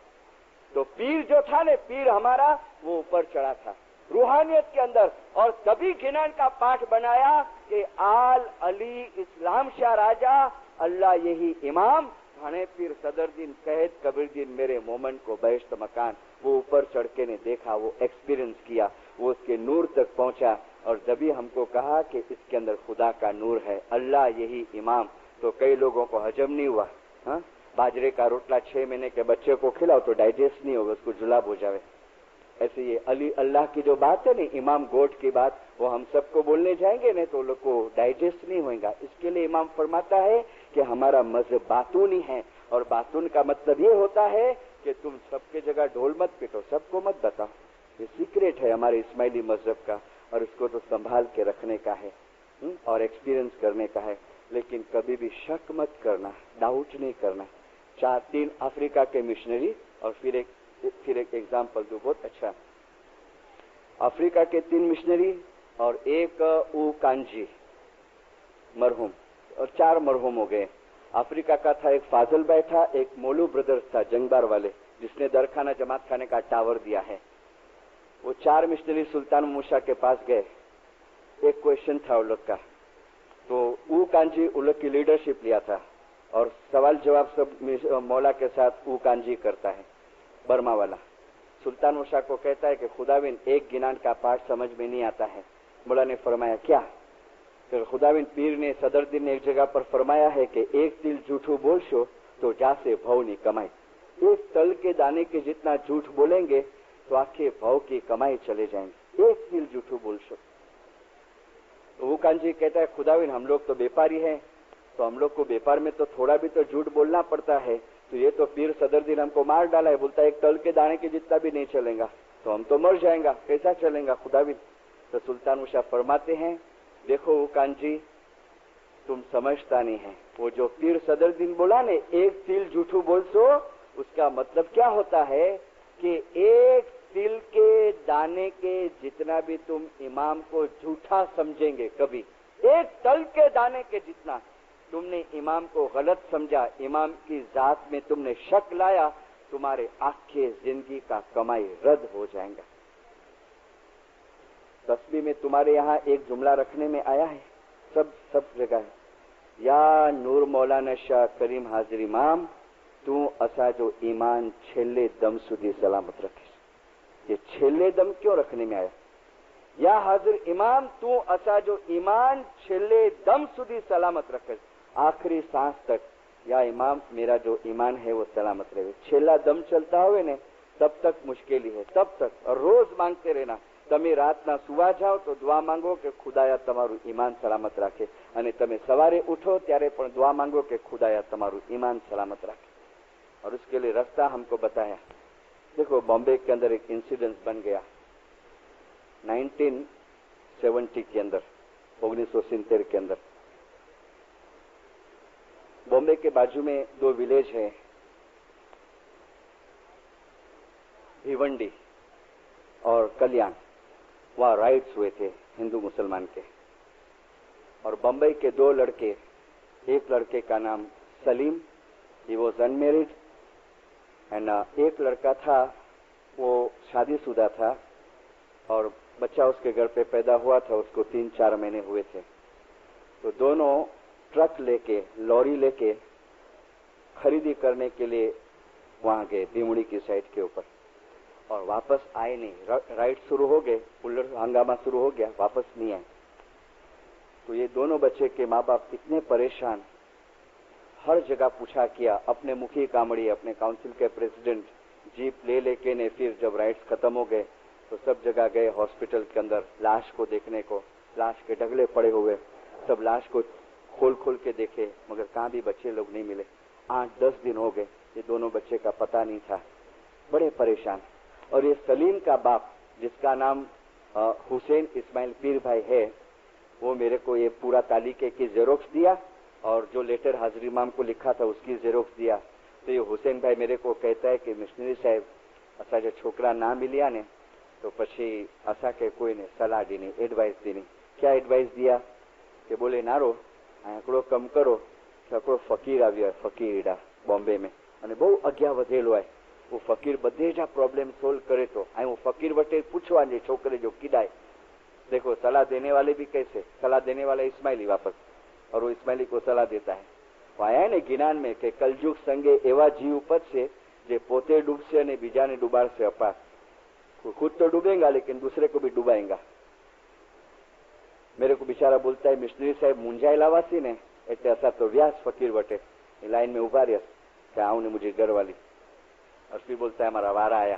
तो पीर जो था ने, पीर हमारा वो ऊपर चढ़ा था रूहानियत के अंदर, और तभी घिनान का पाठ बनाया कि आल अली इस्लाम शाह राजा अल्लाह यही इमाम भाणे पीर सदरुद्दीन कहत कबीरुद्दीन मेरे मोमन को बहिश्त मकान। वो ऊपर चढ़ के ने देखा, वो एक्सपीरियंस किया, वो उसके नूर तक पहुंचा, और जब हमको कहा कि इसके अंदर खुदा का नूर है, अल्लाह यही इमाम, तो कई लोगों को हजम नहीं हुआ। बाजरे का रोटला 6 महीने के बच्चे को खिलाओ तो डाइजेस्ट नहीं होगा, उसको जुलाब हो जावे। ऐसे ये अली अल्लाह की जो बात है ना, इमाम गोट की बात, वो हम सबको बोलने जाएंगे ना तो लोग को डाइजेस्ट नहीं होगा। इसके लिए इमाम फरमाता है कि हमारा मजहब बातूनी है, और बातून का मतलब ये होता है कि तुम सबके जगह ढोल मत पीटो, सबको मत बताओ। ये सीक्रेट है हमारे इस्माइली मजहब का, और इसको तो संभाल के रखने का है और एक्सपीरियंस करने का है। लेकिन कभी भी शक मत करना, डाउट नहीं करना। 4-3 अफ्रीका के मिशनरी, और फिर एक एग्जाम्पल दो बहुत अच्छा। अफ्रीका के 3 मिशनरी और एक ऊ कांजी मरहूम, और 4 मरहूम हो गए। अफ्रीका का था एक फाजल भाई था, एक मोलू ब्रदर्स था जंगबार वाले, जिसने दरखाना जमात खाने का टावर दिया है। वो 4 मिशनरी सुल्तान मूसा के पास गए। एक क्वेश्चन था उन लोग का, तो ऊ कांजी उन लोग की लीडरशिप लिया था, और सवाल जवाब सब मौला के साथ ऊ कांजी करता है, बर्मा वाला। सुल्तान मूसा को कहता है कि खुदाविन एक गिनान का पाठ समझ में नहीं आता है। मौला ने फरमाया क्या? फिर खुदाविन पीर ने सदरुद्दीन ने एक जगह पर फरमाया है कि एक तिल झूठू बोलशो तो जा से भव नहीं कमाई। एक तल के दाने के जितना झूठ बोलेंगे तो आखे भव की कमाई चले जाएंगे। एक तिल झूठू बोलशो। तो वुकान जी कहता है खुदाविन हम लोग तो व्यापारी हैं, तो हम लोग को व्यापार में तो थोड़ा भी तो झूठ बोलना पड़ता है, तो ये तो पीर सदरुद्दीन हमको मार डाला है। बोलता है एक तल के दाने के जितना भी नहीं चलेगा, तो हम तो मर जाएंगा, कैसा चलेगा खुदाविन। तो सुल्तान उषा फरमाते हैं देखो वुकान जी तुम समझता नहीं है, वो जो पीर सदरुद्दीन बोला ने एक तिल झूठू बोल सो, उसका मतलब क्या होता है कि एक तिल के दाने के जितना भी तुम इमाम को झूठा समझेंगे, कभी एक तल के दाने के जितना तुमने इमाम को गलत समझा, इमाम की जात में तुमने शक लाया, तुम्हारे आखे जिंदगी का कमाई रद्द हो जाएगा। तस्बीह में तुम्हारे यहाँ एक जुमला रखने में आया है, सब जगह है, या नूर मौलाना शाह करीम हाजिर इमाम तू असा जो ईमान छेले दम सुधी सलामत रखे। ये छेले दम क्यों रखने में आया? या हाजिर इमाम तू असा जो ईमान छेले दम सुधी सलामत रखे, आखिरी सांस तक या इमाम मेरा जो ईमान है वो सलामत रहे। छेला दम चलता हुए ने तब तक मुश्किल है, तब तक। और रोज मांगते रहना, તમે રાતના સુવા જાઓ તો दुआ માંગો કે ખુદાયા તમારું ईमान सलामत राखे, અને તમે સવારે ઉઠો ત્યારે પણ दुआ માંગो કે ખુદાયા તમારું ईमान सलामत राखे। और उसके लिए रास्ता हमको बताया। देखो बॉम्बे के अंदर एक इंसिडेंस बन गया 1970 के अंदर, 1970 के अंदर बॉम्बे के बाजू में दो विलेज है, भिवंडी और कल्याण, वहां राइट्स हुए थे हिंदू मुसलमान के। और बंबई के दो लड़के, एक लड़के का नाम Salim, he was unmarried, and एक लड़का था वो शादीशुदा था और बच्चा उसके घर पे पैदा हुआ था, उसको 3-4 महीने हुए थे। तो दोनों ट्रक लेके, लॉरी लेके खरीदी करने के लिए वहां गए भिवंडी की साइड के ऊपर, और वापस आए नहीं। राइड शुरू हो गए, उल्लड़ हंगामा शुरू हो गया, वापस नहीं आए। तो ये दोनों बच्चे के माँ बाप इतने परेशान, हर जगह पूछा किया, अपने मुखी कामड़ी, अपने काउंसिल के प्रेसिडेंट, जीप ले लेके ने फिर जब राइड्स खत्म हो गए तो सब जगह गए हॉस्पिटल के अंदर लाश को देखने को, लाश के ढगले पड़े हुए, सब लाश को खोल खोल के देखे, मगर कहाँ भी बच्चे लोग नहीं मिले। 8-10 दिन हो गए, ये दोनों बच्चे का पता नहीं था, बड़े परेशान। और ये सलीम का बाप जिसका नाम हुसैन इस्माइल पीर भाई है, वो मेरे को ये पूरा तालिके की जेरोक्स दिया और जो लेटर हाजिर इमाम को लिखा था उसकी जेरोक्स दिया। तो ये हुसैन भाई मेरे को कहता है कि मिशनरी साहब असा जो छोकरा ना मिलिया ने तो पछी असा के कोई ने सलाह दी नहीं, एडवाइस दी नहीं। क्या एडवाइस दिया कि बोले नारो आकड़ो कम करो कि आकड़ो फकीर आव्यो, फकीर बॉम्बे में, અને બહુ અગ્યા વધેલો હોય, वो फकीर बधे जा प्रॉब्लम सोल्व करे तो आई वो फकीर वटे पूछवा जे छोकरे जो किडाय। देखो सलाह देने वाले भी कैसे, सलाह देने वाला इस्माइली वापस, और वो इस्माइली को सलाह देता है। वो आया ने ज्ञान में कि कलजुग संगे एवा जीव उपजशे जे पोते डूबशे અને બીજાને ડૂબાડશે અપાર। खुद तो डूबेगा लेकिन दूसरे को भी डुबाएगा। मेरे को बेचारा बोलता है मिशनरी साहब मुंजाएला वासी ने એટલે असा तो व्यास फकीर वटे लाइन में उभा रहा कि आओ ने मुझे घर वाली। और फिर बोलता है हमारा वारा आया।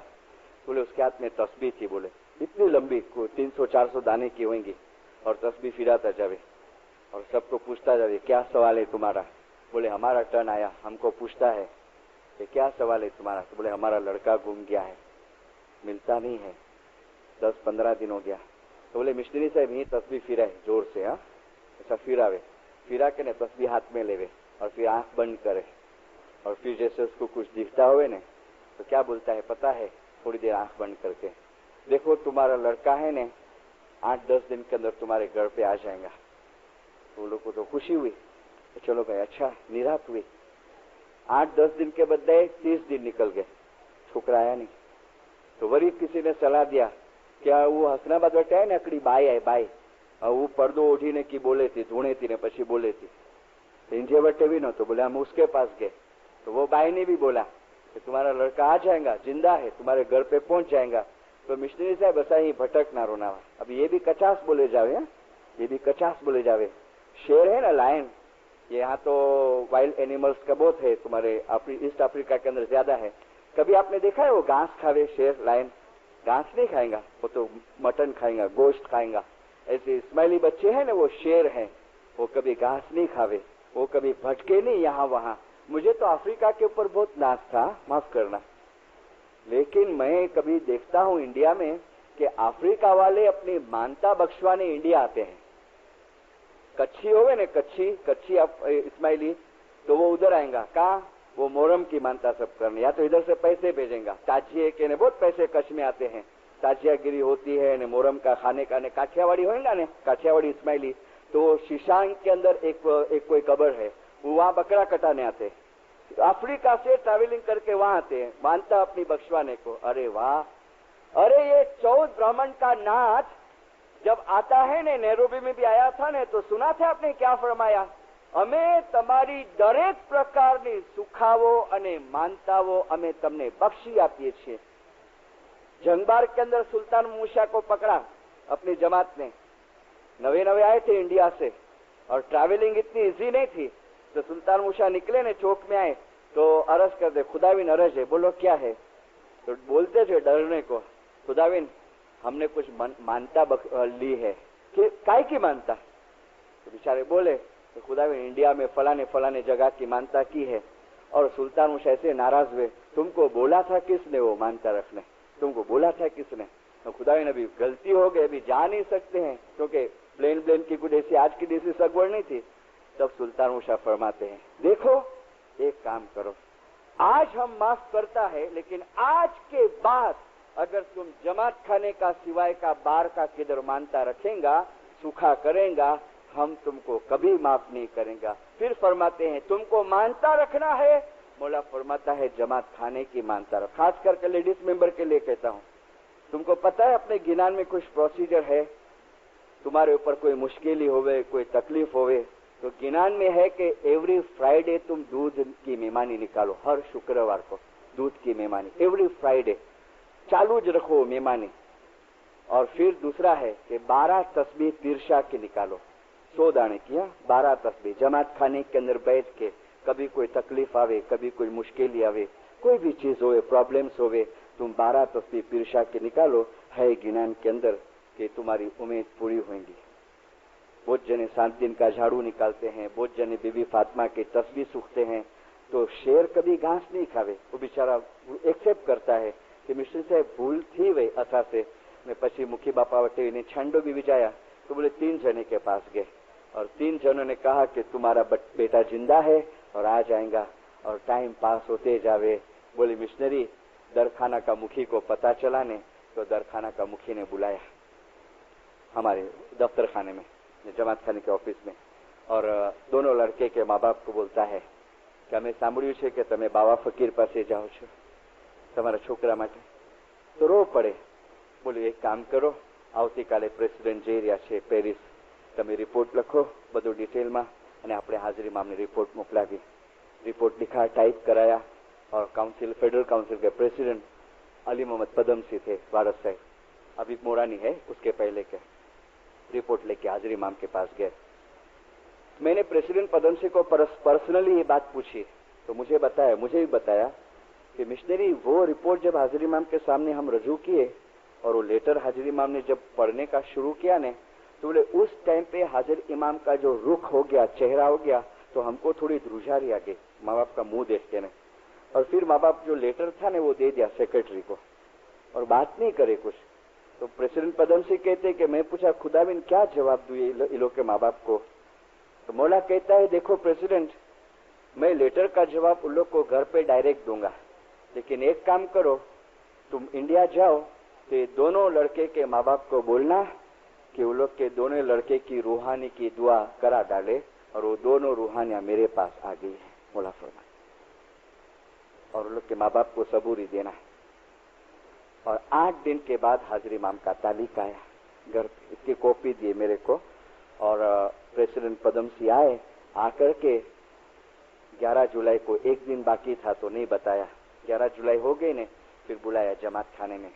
बोले उसके हाथ में तस्बीह थी, बोले इतनी लंबी 300-400 दाने की होंगी, और तस्बीह फिराता जावे और सबको पूछता जावे क्या सवाल है तुम्हारा। बोले हमारा टर्न आया, हमको पूछता है कि क्या सवाल है तुम्हारा। तो बोले हमारा लड़का गुम गया है, मिलता नहीं है, 10-15 दिन हो गया। तो बोले मिशनरी साहब यही तस्बीह फिराए जोर से, हाँ ऐसा फिरावे, फिरा के ने तस्बीह हाथ में लेवे और फिर आंख बंद करे, और फिर जैसे उसको कुछ दिखता हुए ने तो क्या बोलता है पता है, थोड़ी देर आंख बंद करके देखो तुम्हारा लड़का है ने 8-10 दिन के अंदर तुम्हारे घर पे आ जाएगा। तो लोगों को तो खुशी हुई, तो चलो भाई अच्छा, निराश हुई। 8-10 दिन के बदले 30 दिन निकल गए, छोकरा आया नहीं। तो वरी किसी ने सलाह दिया क्या वो हसनाबाद वटे है ने अकड़ी बाई है, बाई वो पर्दो ओढ़ीने की बोले थी, धूणे थी ने पछी बोले थी, इंजे वटे भी न। तो बोले हम उसके पास गए, तो वो बाई ने भी बोला कि तुम्हारा लड़का आ जाएगा, जिंदा है, तुम्हारे घर पे पहुंच जाएगा। तो मिशनरी साहब ऐसा ही भटकना रोना। अब ये भी 50 बोले जावे, ये भी 50 बोले जावे। शेर है ना लायन, ये यहाँ तो वाइल्ड एनिमल्स का बहुत है, तुम्हारे ईस्ट अफ्रीका के अंदर ज्यादा है। कभी आपने देखा है वो घास खावे शेर, लायन घास नहीं खाएगा, वो तो मटन खाएगा, गोश्त खाएगा। ऐसे इस्माइली बच्चे हैं ना, वो शेर हैं, वो कभी घास नहीं खावे, वो कभी भटके नहीं यहाँ वहां। मुझे तो अफ्रीका के ऊपर बहुत नाज था, माफ करना, लेकिन मैं कभी देखता हूं इंडिया में कि अफ्रीका वाले अपनी मानता बख्शवाने इंडिया आते हैं। कच्छी होवे ने, कच्छी इस्माइली, तो वो उधर आएगा, कहा वो मोहरम की मानता सब करने, या तो इधर से पैसे भेजेगा। ताजिए के ने बहुत पैसे कच्छ में आते हैं, ताजियागिरी होती है ने, मोहरम का खाने का ने, काठियावाड़ी होएगा ने, काठियावाड़ी इस्माइली, तो शीशांग के अंदर एक कोई कब्र है, वो वहां बकरा कटाने आते हैं। तो अफ्रीका से ट्रैवलिंग करके वहां आते हैं मानता अपनी बख्शवाने को। अरे वाह, अरे ये 14 ब्राह्मण का नाच जब आता है ने, नैरोबी में भी आया था ने, तो सुना था आपने क्या फरमाया? અમે તમારી દરેક પ્રકારની સુખાવો અને માનતાઓ અમે તમને બક્ષી આપીએ છીએ। जंगबार के अंदर सुल्तान मूसा को पकड़ा अपनी जमात ने, नवे नवे आए थे इंडिया से और ट्रैवलिंग इतनी इजी नहीं थी, तो सुल्तान मूसा निकले ने, चौक में आए तो अरज कर दे, खुदाविन अरज है, बोलो क्या है? तो बोलते थे डरने को, खुदाविन हमने कुछ मानता ली है। कि काय की मानता? तो बेचारे बोले, तो खुदाविन इंडिया में फलाने फलाने जगह की मानता की है। और सुल्तान मूसा ऐसे नाराज हुए, तुमको बोला था किसने वो मानता रखने? तुमको बोला था किसने? तो खुदाविन अभी गलती हो गई, अभी जा नहीं सकते हैं, क्योंकि प्लेन की कुछ ऐसी आज की जैसी सगवड़ नहीं थी। तब सुल्तान मूसा फरमाते हैं, देखो एक काम करो, आज हम माफ करता है, लेकिन आज के बाद अगर तुम जमात खाने का सिवाय का बार का किधर मानता रखेगा, सूखा करेगा, हम तुमको कभी माफ नहीं करेंगे। फिर फरमाते हैं, तुमको मानता रखना है, मौला फरमाता है जमात खाने की मानता रखो। खास करके लेडीज मेंबर के लिए कहता हूं, तुमको पता है अपने गिनान में कुछ प्रोसीजर है, तुम्हारे ऊपर कोई मुश्किल होवे, कोई तकलीफ होवे, तो गिनान में है कि एवरी फ्राइडे तुम दूध की मेहमानी निकालो, हर शुक्रवार को दूध की मेहमानी, एवरी फ्राइडे चालू ज रखो मेहमानी। और फिर दूसरा है कि 12 तस्बीह तिरशा की निकालो, 100 दाने किया, 12 तस्बीह जमात खाने के अंदर बैठ के, कभी कोई तकलीफ आवे, कभी कोई मुश्किल आवे, कोई भी चीज होवे, प्रॉब्लम्स होवे, तुम 12 तस्बीह तिरशा के निकालो, है गिनान के अंदर कि तुम्हारी उम्मीद पूरी होंगी। बहुत जने 7 दिन का झाड़ू निकालते हैं, बहुत जने बीबी फातिमा की तस्बीह सूखते हैं। तो शेर कभी घास नहीं खावे, वो बेचारा एक्सेप्ट करता है कि मिश्री साहब भूल थी वही अथा से, मैं पछी मुखी बापा वटे ने छंडो भी विजाया। तो बोले 3 जने के पास गए और 3 जनों ने कहा कि तुम्हारा बेटा जिंदा है और आ जाएगा और टाइम पास होते जावे। बोले मिशनरी, दरखाना का मुखी को पता चला ने, तो दरखाना का मुखी ने बुलाया हमारे दफ्तर खाने में, जमात खाने के ऑफिस में, और दोनों लड़के के माँ बाप को बोलता है कि हमें सांभळ्યું છે કે તમે બાવા ફકીર પાસે જાઓ છો તમારા છોકરા માટે। તો રો પડે। બોલે એક કામ કરો, આવતીકાલે પ્રેસિડેન્ટ જઈ રહ્યા છે પેરિસ, તમે રિપોર્ટ લખો બધું ડિટેલમાં અને આપણે હાજરીમાં અમને રિપોર્ટ મોકલાવી। रिपोर्ट लिखा, टाइप कराया और काउंसिल, फेडरल काउंसिल के प्रेसिडेंट अली मोहम्मद पदमसी थे, वारस साहब, अभी मोरानी है उसके पहले के, रिपोर्ट लेके हाजिर इमाम के पास गए। मैंने प्रेसिडेंट पदमसी को पर्सनली ये बात पूछी, तो मुझे भी बताया कि मिशनरी वो रिपोर्ट जब हाजिर इमाम के सामने हम रजू किए और वो लेटर हाजिर इमाम ने जब पढ़ने का शुरू किया ने, तो बोले उस टाइम पे हाजिर इमाम का जो रुख हो गया, चेहरा हो गया, तो हमको थोड़ी ध्रुजारी आ गई माँ बाप का मुंह देखते ने। और फिर माँ बाप जो लेटर था ने वो दे दिया सेक्रेटरी को और बात नहीं करे कुछ। तो प्रेसिडेंट पदमसी कहते कि मैं पूछा खुदाविन क्या जवाब दूं ये लोग के माँ बाप को? तो मौला कहता है देखो प्रेसिडेंट, मैं लेटर का जवाब उन लोग को घर पे डायरेक्ट दूंगा, लेकिन एक काम करो, तुम इंडिया जाओ तो दोनों लड़के के माँ बाप को बोलना कि वो लोग के दोनों लड़के की रूहानी की दुआ करा डाले और वो दोनों रूहानियां मेरे पास आ गई है, मौला फरमाए। और उन लोग के माँ बाप को सबूरी देना है। और 8 दिन के बाद हाजिर इमाम का तालिक आया घर पे, इसकी कॉपी दी मेरे को। और प्रेसिडेंट पदमसी आए, आकर के 11 जुलाई को एक दिन बाकी था तो नहीं बताया, 11 जुलाई हो गई ने, फिर बुलाया जमात खाने में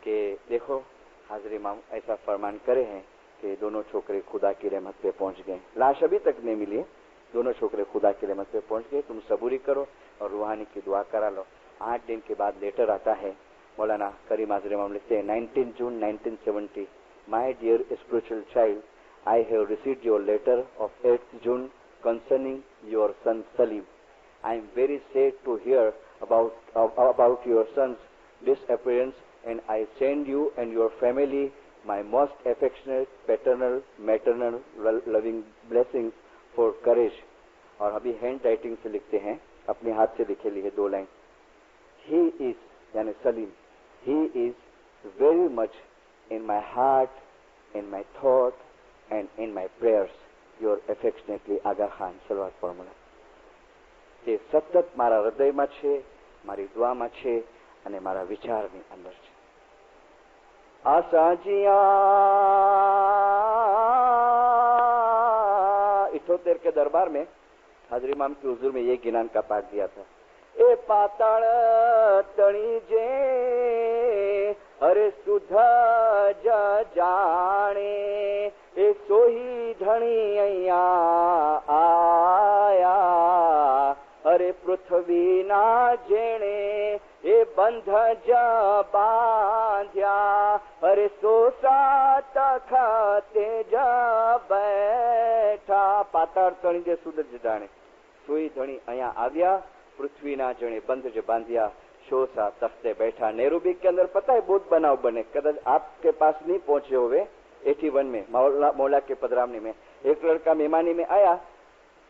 कि देखो हाजिर इमाम ऐसा फरमान करे हैं कि दोनों छोकरे खुदा की रहमत पे पहुंच गए। लाश अभी तक नहीं मिली, दोनों छोकरे खुदा की रहमत पे पहुंच गए, तुम सबूरी करो और रूहानी की दुआ करा लो। 8 दिन के बाद लेटर आता है, मौलाना करीम हाजिर इमाम लिखते हैं 19 जून 1970 My dear spiritual child, I have received your letter of 8th June concerning your son Salim. I am very sad to hear about your son's disappearance, and I send you and your family my most affectionate, paternal, maternal, loving blessings for courage. और अभी hand writing से लिखते हैं, अपने हाथ से लिखे लिए 2 लाइन. He is, यानी Salim, he is very much in my heart, in my thought, and in my prayers. Your affectionately Aga Khan. સલવાત ફોર્મ્યુલા. તે સતત મારા હૃદયમાં છે, મારી દુઆમાં છે અને મારા વિચારની અંદર છે. आसाजिया 78 के दरबार में हाजरी इमाम की हुजूर में ये गिनान का पाठ दिया था. ए पाताल तणी जे अरे सुधा जाने ए सोही धणी अया आया अरे पृथ्वी ना जेणे ए बंध जा बांध्या अरे सोसात खाते जा बैठा. पाताळ तणी जे सुध जाणे सोई धणी अया आव्या पृथ्वी ना जणे बंध ज बांधिया शोसा तख्ते बैठा. नेहरूबी के अंदर पता है बहुत बनाव बने, कदर आपके पास नहीं पहुंचे हुए. 81 में मौला के पदरामनी में एक लड़का मेहमानी में आया.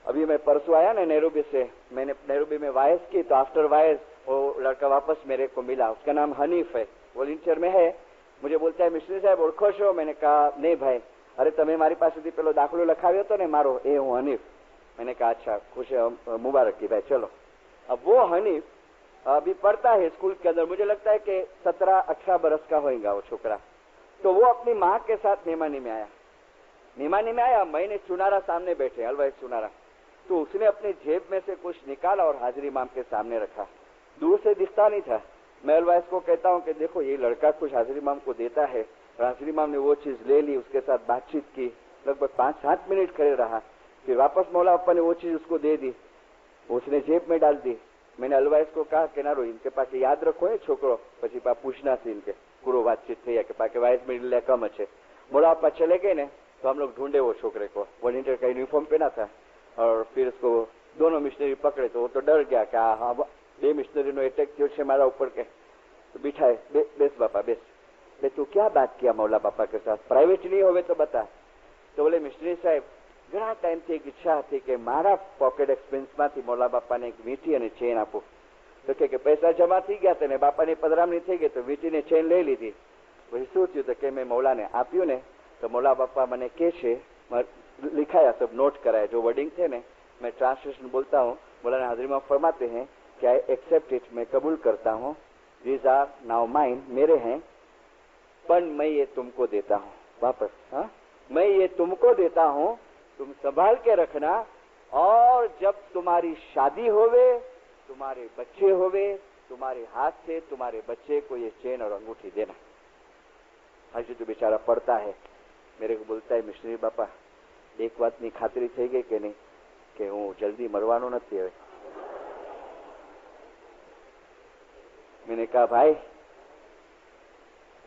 अभी मैं परसों आया ना नेहरूबी से, मैंने नेहरूबी में वायस की, तो आफ्टर वायस वो लड़का वापस मेरे को मिला. उसका नाम हनीफ है, वॉलंटियर में है. मुझे बोलता है मिश्री साहब ओळखो છો? मैंने कहा नहीं भाई. अरे તમે મારી પાસેથી પેલો દાખલો લખાવ્યો હતો ને મારો, એ હું હનીફ. मैंने कहा अच्छा खुश मुबारक की भाई चलो. अब वो हनीफ अभी पढ़ता है स्कूल के अंदर, मुझे लगता है कि 17-18 बरस का होगा वो छोकरा. तो वो अपनी माँ के साथ मेहमानी में आया. मैंने चुनारा सामने बैठे, हलवाई चुनारा. तो उसने अपने जेब में से कुछ निकाला और हाजरी इमाम के सामने रखा. दूर से दिखता नहीं था. मैं हलवाइस को कहता हूँ कि देखो ये लड़का कुछ हाजरी इमाम को देता है. हाजरी इमाम ने वो चीज ले ली, उसके साथ बातचीत की, लगभग 5-7 मिनट खड़े रहा. फिर वापस मौला अप्पा ने वो चीज उसको दे दी, उसने जेब में डाल दी. मैंने हलवाइस को कहा कि ना रो इनके पास याद रखो है छोकरो, પછી पूछना से इनके पूरा बातचीत थी कि पाके वाइस में ले कम है. मौला अप्पा चले गए ने तो हम लोग ढूंढे वो छोकरे को. वॉलंटियर का यूनिफॉर्म पहना था और फिर उसको दोनों मिशनरी पकड़े तो वो तो डर गया कि हाँ 2 मिशनरी नो अटैक थयो छे मारा ऊपर के. तो बिठाए, बेस बापा बेस. तू क्या बात किया मौला बापा के साथ, प्राइवेट नहीं होवे तो बता. तो बोले मिशनरी साहब ઘણા ટાઈમથી એક ઈચ્છા હતી કે મારા પોકેટ એક્સપેન્સમાંથી મોલા બાપાને એક વીંટી અને ચેન આપું. તો કે પૈસા જમા થઈ ગયા હતા ને બાપાની પધરામણી થઈ ગઈ તો વીંટીને ચેન લઈ લીધી. પછી શું થયું તો કે મેં મૌલાને આપ્યું ને તો મૌલા બાપા મને કહે છે, लिखाया सब नोट कराया, जो वर्डिंग थे ने मैं ट्रांसलेशन बोलता हूँ. मौलाना हाजरी में फरमाते हैं कि आई एक्सेप्ट इट, मैं कबूल करता हूँ. दीज आर नाउ माइन, मेरे हैं, पर मैं ये तुमको देता हूँ वापस. हाँ, मैं ये तुमको देता हूँ, तुम संभाल के रखना. और जब तुम्हारी शादी होवे, तुम्हारे बच्चे होवे, तुम्हारे हाथ से तुम्हारे बच्चे को ये चेन और अंगूठी देना. हजी तो बेचारा पढ़ता है, मेरे को बोलता है मिशनरी बापा एक बातनी खातरी થઈ ગઈ કે નહીં કે હું જલ્દી મરવાનો નથી હવે. मैंने कहा भाई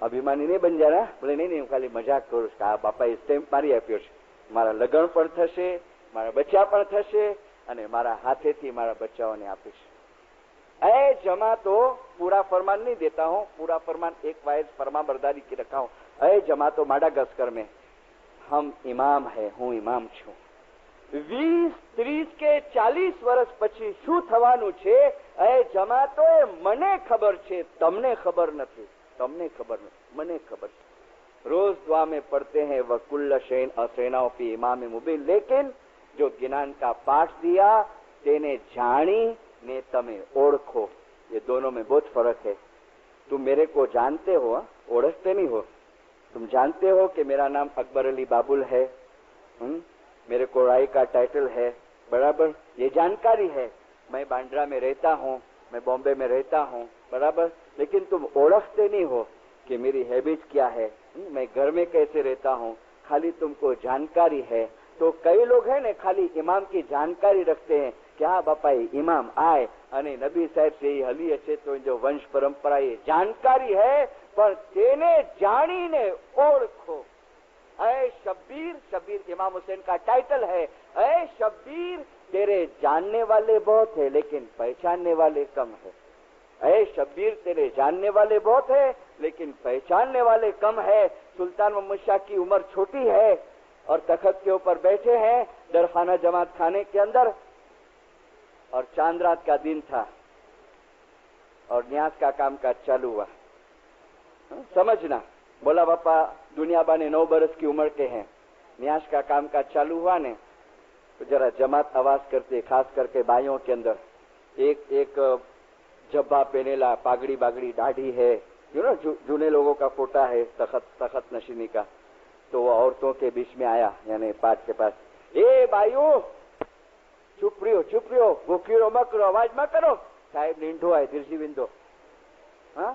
અભિમાની નહીં બન જાના. બોલે નહીં હું ખાલી મજાક કરું છું. આ બાપા એ સ્ટેમ્પ મારી આપ્યો છે, મારા લગ્ન પણ થશે, મારા બચ્ચા પણ થશે અને મારા હાથેથી મારા બચ્ચાઓને આપીશ. ऐ जमा तो पूरा फरमान नहीं देता हूँ, पूरा फरमान एक वाइज फरमान बरदारी की रखा हूँ. ऐ जमा तो माडागास्कर में हम इमाम है, हूँ इमाम छू. 20, 30 के 40 વર્ષ પછી શું થવાનું છે એ જમા તો એ મને ખબર છે, તમને ખબર નથી. તમને ખબર નથી, મને ખબર છે. रोज दुआ में पढ़ते हैं वकुल्ल शैन असैनाओं की इमाम मुबीन. लेकिन जो गिनान का पाठ दिया तेने जानी ने तमे ओळखो, ये दोनों में बहुत फर्क है. तुम मेरे को जानते हो, ओळखते नहीं हो. तुम जानते हो कि मेरा नाम अकबर अली बाबुल है, मेरे को राय का टाइटल है, बराबर, ये जानकारी है. मैं बांद्रा में रहता हूँ, मैं बॉम्बे में रहता हूँ, बराबर. लेकिन तुम ओळखते नहीं हो कि मेरी हैबिट क्या है, मैं घर में कैसे रहता हूँ. खाली तुमको जानकारी है. तो कई लोग है ने खाली इमाम की जानकारी रखते हैं कि हाँ बापा इमाम आए અને નબી સાહેબ से હલી હશે તો जो वंश परंपरा ये जानकारी है, पर तेने जानी ने ओळखो. ऐ शब्बीर, शब्बीर इमाम हुसैन का टाइटल है। ऐ शब्बीर, तेरे जानने वाले बहुत है लेकिन पहचानने वाले कम है। ऐ शब्बीर, तेरे जानने वाले बहुत है लेकिन पहचानने वाले कम है। सुल्तान मोहम्मद शाह की उम्र छोटी है और तखत के ऊपर बैठे हैं दरखाना जमात खाने के अंदर, और चांद रात का दिन था और न्याज का कामकाज चालू हुआ। समझना, बोला बापा दुनिया बाने 9 बरस की उम्र के हैं, न्याज का कामकाज चालू हुआ ने तो जरा जमात आवाज करते, खास करके बाइयों के अंदर एक एक जब्बा पहनेला, पागड़ी बागड़ी दाढ़ी है, जूने लोगों का फोटा है तखत नशीनी का, तो वो औरतों के बीच में आया, यानी पाठ के पास, ए बाइयों चुप रहो, भूखीरो मत करो, आवाज मत करो, साहेब नींढो है धीरजी विंदो। हाँ,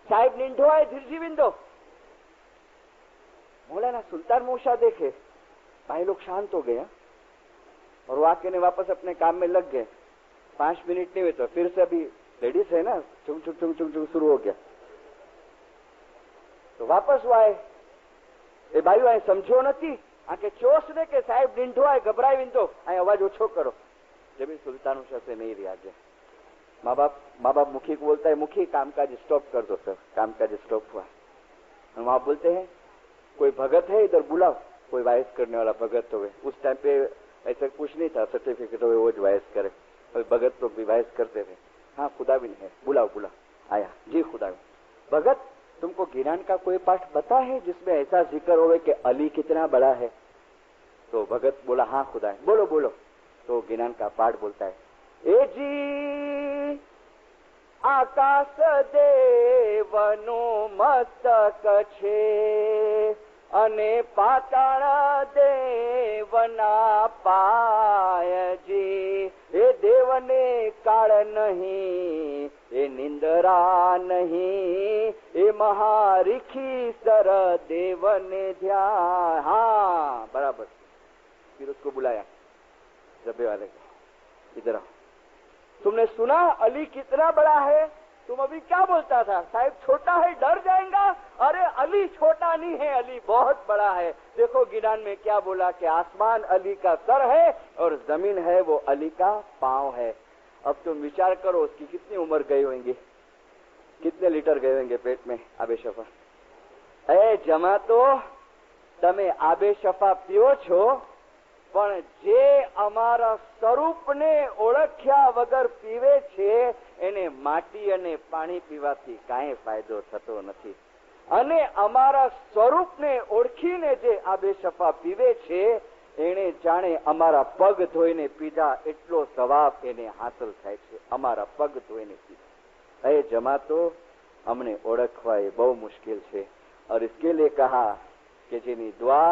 साहेब नींढो है धीरजी विंदो। मौलाना सुल्तान मोशा देखे, भाई लोग शांत हो गए और वो आके ने वापस अपने काम में लग गए। 5 मिनट नहीं हुए तो फिर से अभी लेडीज है ना, चुंग चुंग चुंग चुंग चुंग शुरू हो गया। तो वापस वो आए, ए भाई आए समझो नहीं, आके चोस दे के साहेब नींढो आए, घबराई विंदो, आए आवाज ओछो करो। जब सुल्तान मोशा से नहीं रिया गया, माँ बाप मुखी को बोलता है, मुखी कामकाज स्टॉप कर दो सर, कामकाज स्टॉप हुआ। वहां बोलते हैं कोई भगत है इधर बुलाओ, कोई वायस करने वाला भगत हो। उस टाइम पे ऐसा कुछ नहीं था, सर्टिफिकेट हो वो जो वायस करे, भगत लोग भी वायस करते थे। हाँ खुदा भी नहीं है, बुलाओ। आया, जी खुदा भगत, तुमको गिरान का कोई पाठ पता है जिसमें ऐसा जिक्र होवे कि अली कितना बड़ा है? तो भगत बोला हाँ खुदा है। बोलो। तो गिरान का पाठ बोलता है, ए जी आकाश देवनो मस्तक छे અને પાતાળ દેવના પાયજી, એ દેવને કાળ નહીં, એ નિંદરા નહીં, એ મહારીખી સર દેવને ध्यान। हाँ बराबर। फिर उसको बुलाया, जब्बे वाले को, इधर आओ, तुमने सुना अली कितना बड़ा है? तुम अभी क्या बोलता था, साहब छोटा है डर जाएगा? अरे अली छोटा नहीं है, अली बहुत बड़ा है। देखो गिरान में क्या बोला कि आसमान अली का सर है और जमीन है वो अली का पांव है। अब तुम विचार करो उसकी कितनी उम्र गई होंगी, कितने लीटर गए होंगे पेट में आबे शफा। ए जमातो, तमे आबे शफा पियो छो, પણ જે અમારા સ્વરૂપને ઓળખ્યા વગર પીવે છે એને માટી અને પાણી પીવાથી કાંઈ ફાયદો થતો નથી, અને અમારા સ્વરૂપને ઓળખીને જે આબે શફા પીવે છે એને જાણે અમારા પગ ધોઈને પીધા એટલો સવાબ એને હાંસલ થાય છે, અમારા પગ ધોઈને પીધા। એ જમાતો અમને ઓળખવા એ બહુ મુશ્કેલ છે, और इसके लिए कहा कि જેની दुआ,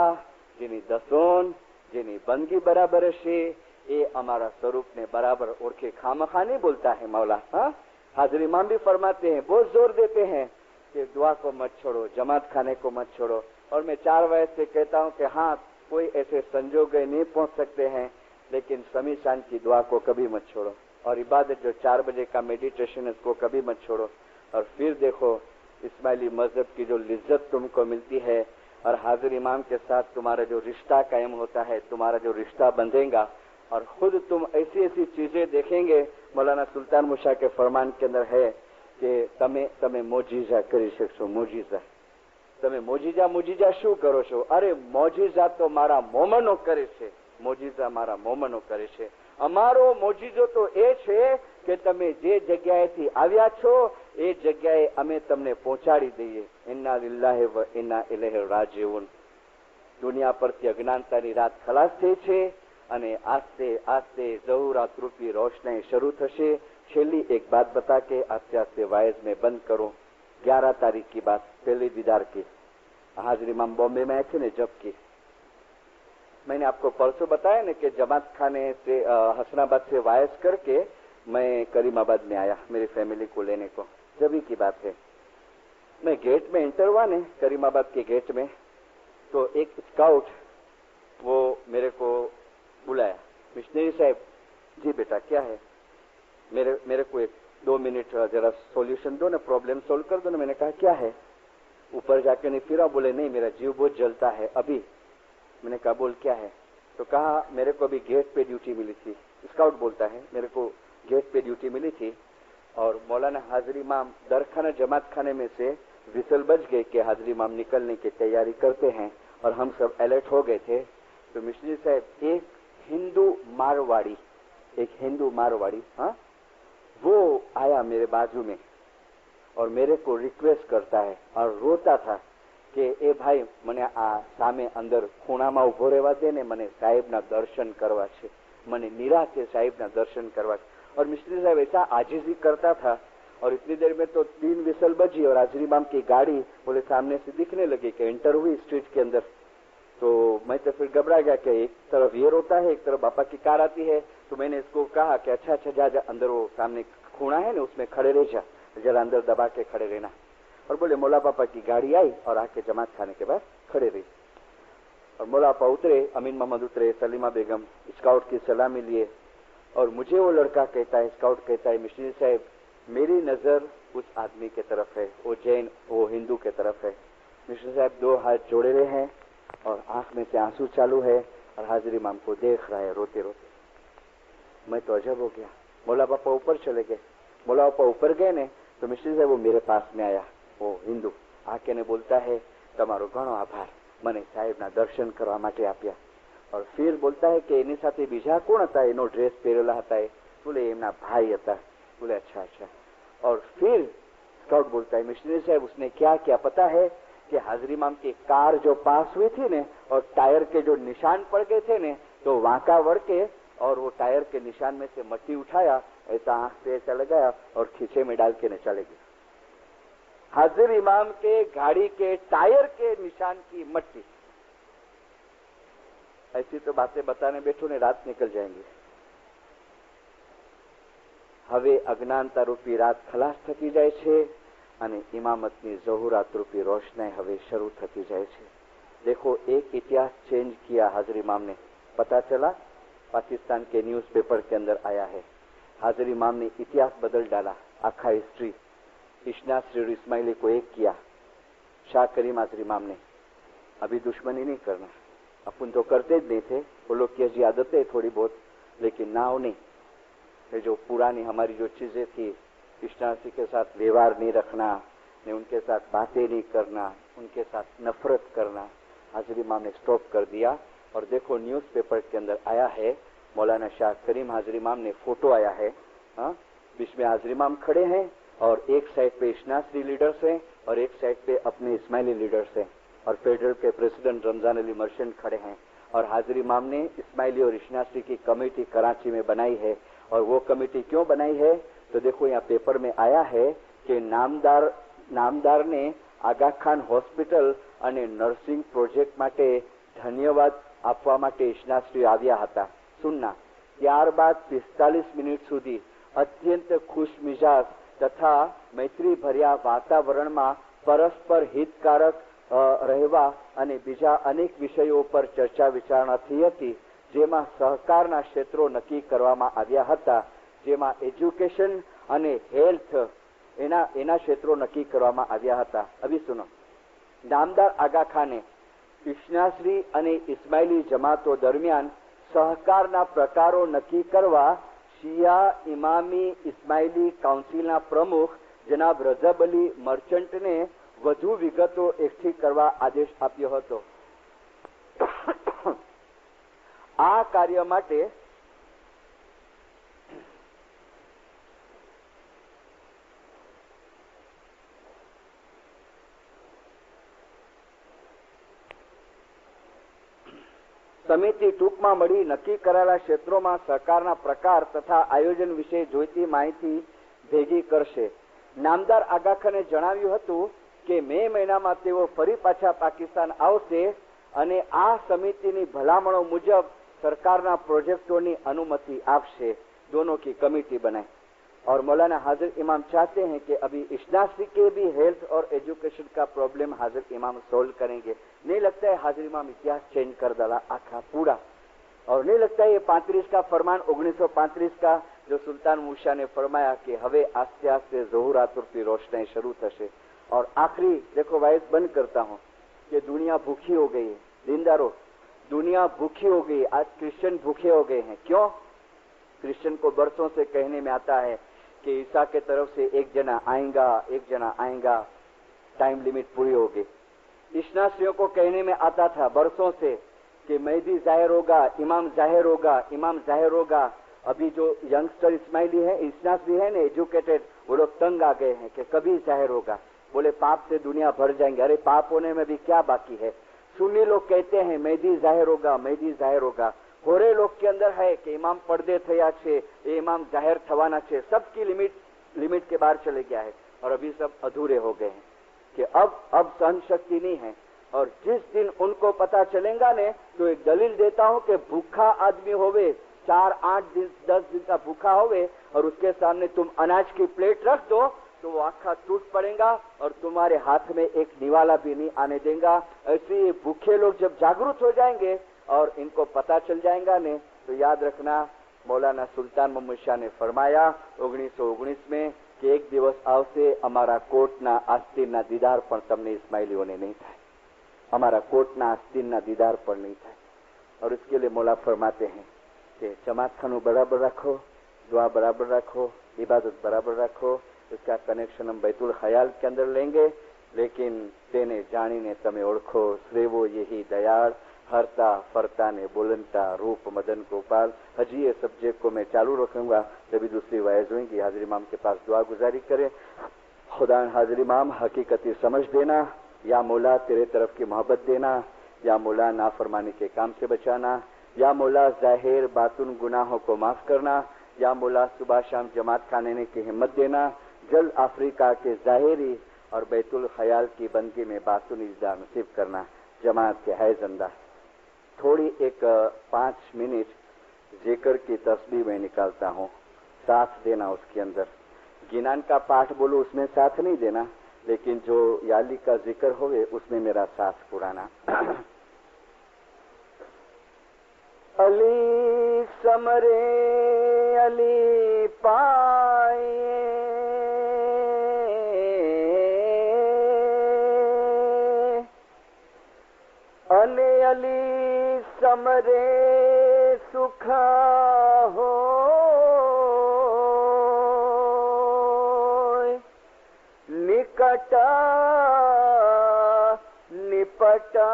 જેની દસોન, જેની बंदगी बराबर है, ये हमारा स्वरूप ने बराबर ओढ़े, खामखा नहीं बोलता है मौला। हाँ, हाजिर इमाम भी फरमाते हैं, बहुत जोर देते हैं कि दुआ को मत छोड़ो, जमात खाने को मत छोड़ो। और मैं 4 वयस से कहता हूँ कि हाँ कोई ऐसे संजोग नहीं पहुंच सकते हैं, लेकिन समी शान की दुआ को कभी मत छोड़ो, और इबादत जो 4 बजे का मेडिटेशन है उसको कभी मत छोड़ो। और फिर देखो इस्माइली मजहब की जो लिज्जत तुमको मिलती है, और हाजिर इमाम के साथ तुम्हारा जो रिश्ता कायम होता है, तुम्हारा जो रिश्ता बंधेगा, और खुद तुम ऐसी ऐसी चीजें देखेंगे। मौलाना सुल्तान मुशा के फरमान के अंदर है कि તમે મોજીઝા કરી શકશો। મોજીઝા તમે મોજીઝા શું કરો છો? અરે મોજીઝા તો મારા મોમનો કરે છે, મોજીઝા મારા મોમનો કરે છે। અમારો મોજીઝો તો એ છે કે તમે જે જગ્યાએથી આવ્યા છો એ જગ્યાએ અમે તમને પહોંચાડી દઈએ। ઇન્ના લિલ્લાહિ વ ઇન્ના ઇલૈહિ રાજીઉન। દુનિયા પરથી અજ્ઞાનતાની રાત ખલાસ થઈ છે અને આસ્તે આસ્તે ઝહુરાત રૂપી રોશનાઈ શરૂ થશે। છેલ્લી એક बात बता के आस्ते आस्ते वायज में बंद करो। 11 तारीख की बात, पहले दीदार की, हाजिर इमाम बॉम्बे में आए थे ने जब की, मैंने आपको परसों बताया ना कि जमात खाने से हसनाबाद से वायस करके मैं करीमाबाद में आया मेरी फैमिली को लेने को। जब की बात है, मैं गेट में एंटर हुआ ने, करीमाबाद के गेट में, तो एक स्काउट वो मेरे को बुलाया, मिशनरी साहब। जी बेटा क्या है? मेरे को 1-2 मिनट जरा सॉल्यूशन दो ना, प्रॉब्लम सोल्व कर दो ना। मैंने कहा क्या है? ऊपर जाके नहीं फिरा, बोले नहीं मेरा जीव बहुत जलता है अभी। मैंने कहा बोल क्या है? तो कहा मेरे को अभी गेट पे ड्यूटी मिली थी। स्काउट बोलता है मेरे को गेट पे ड्यूटी मिली थी और मौलाना हाजिर इमाम दरखाना जमात खाने में से विसल बज गए कि हाजिर इमाम निकलने की तैयारी करते हैं और हम सब अलर्ट हो गए थे। तो मिश्री साहब एक हिंदू मारवाड़ी हाँ, वो आया मेरे बाजू में और मेरे को रिक्वेस्ट करता है और रोता था कि ए भाई મને આ સામે અંદર ખૂણામાં ઉભો રહેવા દે ને, મને સાહેબના દર્શન કરવા છે, મને નિરાતે સાહેબના दर्शन करवा। और मिस्त्री साहब ऐसा आजिजी करता था और इतनी देर में तो 3 विसल बजी और हाजिर इमाम की गाड़ी बोले सामने से दिखने लगी कि एंटर हुई स्ट्रीट के अंदर। तो मैं तो फिर घबरा गया कि एक तरफ ये रोता है, एक तरफ बापा की कार आती है। तो मैंने इसको कहा कि अच्छा जा अंदर, वो सामने खूणा है ना उसमें खड़े रह जा, जरा अंदर दबा के खड़े रहना। और बोले मौला पापा की गाड़ी आई और आके जमात खाने के बाद खड़े रही। और मौला पापा उतरे, अमीन मोहम्मद उतरे, सलीमा बेगम स्काउट की सलामी लिए और मुझे वो लड़का कहता है, स्काउट कहता है मिश्री साहब मेरी नजर उस आदमी के तरफ है, वो जैन वो हिंदू के तरफ है। मिश्री साहब 2 हाथ जोड़े रहे हैं और आंख में से आंसू चालू है और हाजिर इमाम को देख रहा है रोते रोते। मैं तो अजब हो गया। मौला पापा ऊपर चले गए। मौला पापा ऊपर गए ने तो मिश्री साहब वो मेरे पास में आया, वो हिंदू आके ने बोलता है તમારો ઘણો આભાર, મને સાહેબના દર્શન કરવા માટે આપ્યા। और फिर बोलता है कि એની સાથે બીજા કોણ હતા, એનો ડ્રેસ પહેરેલા હતા એ? બોલે એમના भाई હતા। बोले अच्छा। और फिर स्काउट बोलता है मिशनरी साहब उसने क्या किया पता है कि हाजिर इमाम की कार जो पास हुई थी ने और टायर के जो निशान पड़ गए थे ने, तो वांका वड़ के और वो टायर के निशान में से मट्टी उठाया, ऐसा आंख पे ऐसा लगाया और खींचे में डाल के न चले गए। हाजिर इमाम के गाड़ी के टायर के निशान की मट्टी। ऐसी तो बातें बताने बैठो ने रात निकल जाएंगी। હવે અજ્ઞાનતા રૂપી રાત ખલાસ થતી જાય છે અને ઇમામતની ઝહુરાત રૂપી રોશનાઈ હવે શરૂ થતી જાય છે। देखो एक इतिहास चेंज किया हाजिर इमाम ने, पता चला पाकिस्तान के न्यूज़पेपर के अंदर आया है। हाजिर इमाम ने इतिहास बदल डाला, आखा हिस्ट्री। इश्ना श्री और इस्माइली को एक किया शाह करीम हाजिर इमाम ने। अभी दुश्मनी नहीं करना, अपन तो करते ही नहीं थे, वो लोग की अजी आदत है थोड़ी बहुत, लेकिन नाव नहीं। ये जो पुरानी हमारी जो चीजें थी, इश्नासी के साथ व्यवहार नहीं रखना, ने उनके साथ बातें नहीं करना, उनके साथ नफरत करना, हाजिर इमाम ने स्टॉप कर दिया। और देखो न्यूज़पेपर के अंदर आया है, मौलाना शाह करीम हाजिर इमाम ने फोटो आया है। हाँ, बीच में हाजिर इमाम खड़े हैं और एक साइड पे इश्नासी लीडर्स हैं और एक साइड पे अपने इस्माइली लीडर्स हैं और फेडरल के प्रेसिडेंट रमजान अली मर्चेंट खड़े हैं। और हाजिर इमाम ने इस्माइली और इश्नासी की कमेटी कराची में बनाई है। और वो कमेटी क्यों बनाई है तो देखो यहाँ पेपर में आया है कि नामदार ने आगा खान हॉस्पिटल અને નર્સિંગ પ્રોજેક્ટ માટે ધન્યવાદ આપવા માટે ઇશ્નાશ્રી આવ્યા હતા સુન્ના। ત્યારબાદ 45 મિનિટ સુધી અત્યંત ખુશમિજાજ તથા મૈત્રીભર્યા વાતાવરણમાં પરસ્પર હિતકારક રહેવા અને બીજા અનેક વિષયો પર ચર્ચા વિચારણા થઈ હતી, જેમાં સહકારના ક્ષેત્રો નક્કી કરવામાં આવ્યા હતા, જેમાં એજ્યુકેશન અને હેલ્થ એના ક્ષેત્રો નક્કી કરવામાં આવ્યા હતા। હવે સુનો, નામદાર આગા ખાને ઇશ્નાશ્રી અને ઇસ્માઇલી જમાતો દરમિયાન સહકારના પ્રકારો નક્કી કરવા શિયા ઇમામી ઇસ્માઇલી કાઉન્સિલના પ્રમુખ જનાબ રજબ અલી મર્ચન્ટને વધુ વિગતો એકઠી કરવા આદેશ આપ્યો હતો। આ કાર્ય માટે સમિતિ ટૂંકમાં મળી નક્કી કરાયેલા ક્ષેત્રોમાં સહકારના પ્રકાર તથા આયોજન વિશે જોઈતી માહિતી ભેગી કરશે। નામદાર આગાખાને જણાવ્યું હતું કે મે મહિનામાં તેઓ ફરી પાછા પાકિસ્તાન આવશે અને આ સમિતિની ભલામણો મુજબ સરકારના પ્રોજેક્ટોની अनुमति આપશે। दोनों की कमेटी बनाए। और मौलाना हाजिर इमाम चाहते हैं कि अभी इश्नासी के भी हेल्थ और एजुकेशन का प्रॉब्लम हाजिर इमाम सोल्व करेंगे। नहीं लगता है हाजिर इमाम इतिहास चेंज कर डाला आखा पूरा। और नहीं लगता है ये 35 का फरमान 1935 का जो सुल्तान मूसा ने फरमाया कि हवे आस्ते आस्ते ज़हूरात की रोशनाई शुरू थशे। और आखिरी देखो वाइस बंद करता हूं कि दुनिया भूखी हो गई है। दीनदारों, दुनिया भूखी हो गई। आज क्रिश्चियन भूखे हो गए हैं। क्यों? क्रिश्चियन को बरसों से कहने में आता है कि ईसा के तरफ से एक जना आएगा, टाइम लिमिट पूरी हो गई। इस्नासियों को कहने में आता था बरसों से कि मेहदी जाहिर होगा, इमाम जाहिर होगा। अभी जो यंगस्टर इस्माइली है, इस्नासी है ना, एजुकेटेड, वो लोग तंग आ गए हैं कि कभी जाहिर होगा। बोले पाप से दुनिया भर जाएंगे। अरे पाप होने में भी क्या बाकी है? सुन्नी लोग कहते हैं मेहदी जाहिर होगा। होरे लोग के अंदर है कि इमाम पर्दे थया छे, ये इमाम जाहिर थवाना छे। सबकी लिमिट के बाहर चले गया है और अभी सब अधूरे हो गए हैं कि अब सहन शक्ति नहीं है। और जिस दिन उनको पता चलेगा ने, तो एक दलील देता हूं कि भूखा आदमी होवे, 4, 8 दिन 10 दिन का भूखा होवे और उसके सामने तुम अनाज की प्लेट रख दो तो वो आखा टूट पड़ेगा और तुम्हारे हाथ में एक निवाला भी नहीं आने देगा। ऐसे ये भूखे लोग जब जागरूक हो जाएंगे और इनको पता चल जाएगा ने, तो याद रखना मौलाना सुल्तान मोहम्मद शाह ने फरमाया 1919 में कि एक दिवस आवશે અમારા કોટના આસ્તીનના દીદાર પણ તમને ઇસ્માઇલીઓને नहीं થાય। हमारा कोटना आस्तीनना दीदार पर नहीं था। और इसके लिए मौला फरमाते हैं कि जमात खानू बराबर रखो, दुआ बराबर रखो, इबादत बराबर रखो। इसका कनेक्शन हम बैतुल ख्याल के अंदर लेंगे। लेकिन तेने जानी ने तमे ओळखो, श्रेवो यही दयाल, हरता फरता ने बोलनता रूप मदन गोपाल। हजी ये सब्जेक्ट को मैं चालू रखूंगा, तभी दूसरी वायज होंगी। हाजिर इमाम के पास दुआ गुजारी करें। खुदा हाजिर इमाम हकीकती समझ देना, या मौला तेरे तरफ की मोहब्बत देना, या मौला नाफरमानी के काम से बचाना, या मौला जाहिर बातुन गुनाहों को माफ करना, या मौला सुबह शाम जमात खाने की हिम्मत देना। जल्द अफ्रीका के जाहिरी और बैतुल ख्याल की बंदगी में बातुन इज़्ज़ा नसीब करना। जमात के है जिंदा। थोड़ी एक 5 मिनट जिक्र की तस्बीह में निकालता हूँ, साथ देना उसके अंदर। गिनान का पाठ बोलो उसमें साथ नहीं देना, लेकिन जो याली का जिक्र होवे उसमें मेरा साथ पुराना। अली समरे अली पाए, अले अली समरे सुखा हो, निकटा निपटा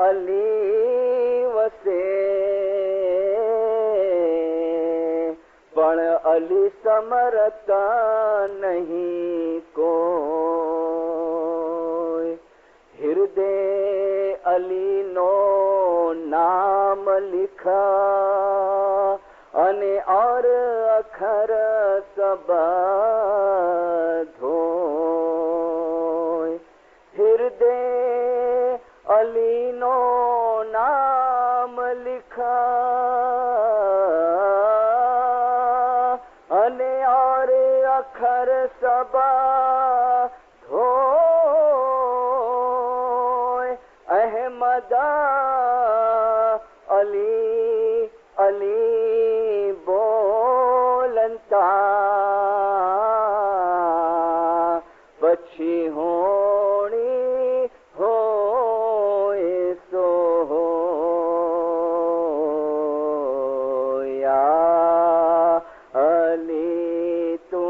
अली वसे, पण अली समरता नहीं कोई। हृदय अली नो नाम लिखा, अने और अखर सबा धोय। हृदय अली नो नाम लिखा, अने और अखर सबा धोय। अहमदा अली अली बोलता, बची होनी होए सो या अली तू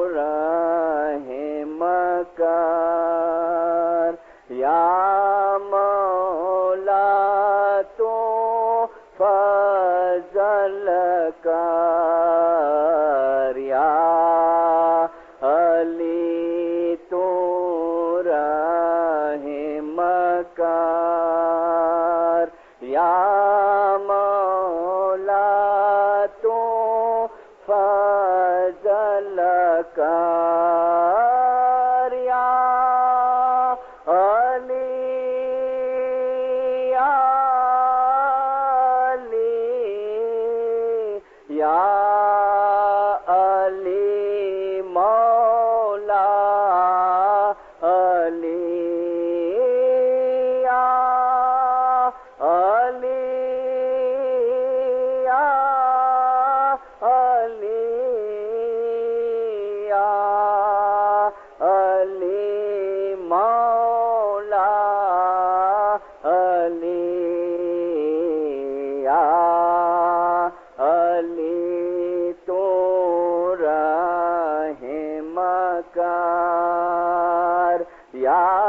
रहे मकार, या मौला तू फजल कर, या अली तू रहे मकार, या मौला तू फजल कर, या अली या अली या अली मौला अली, या अली या अली या निराकार, या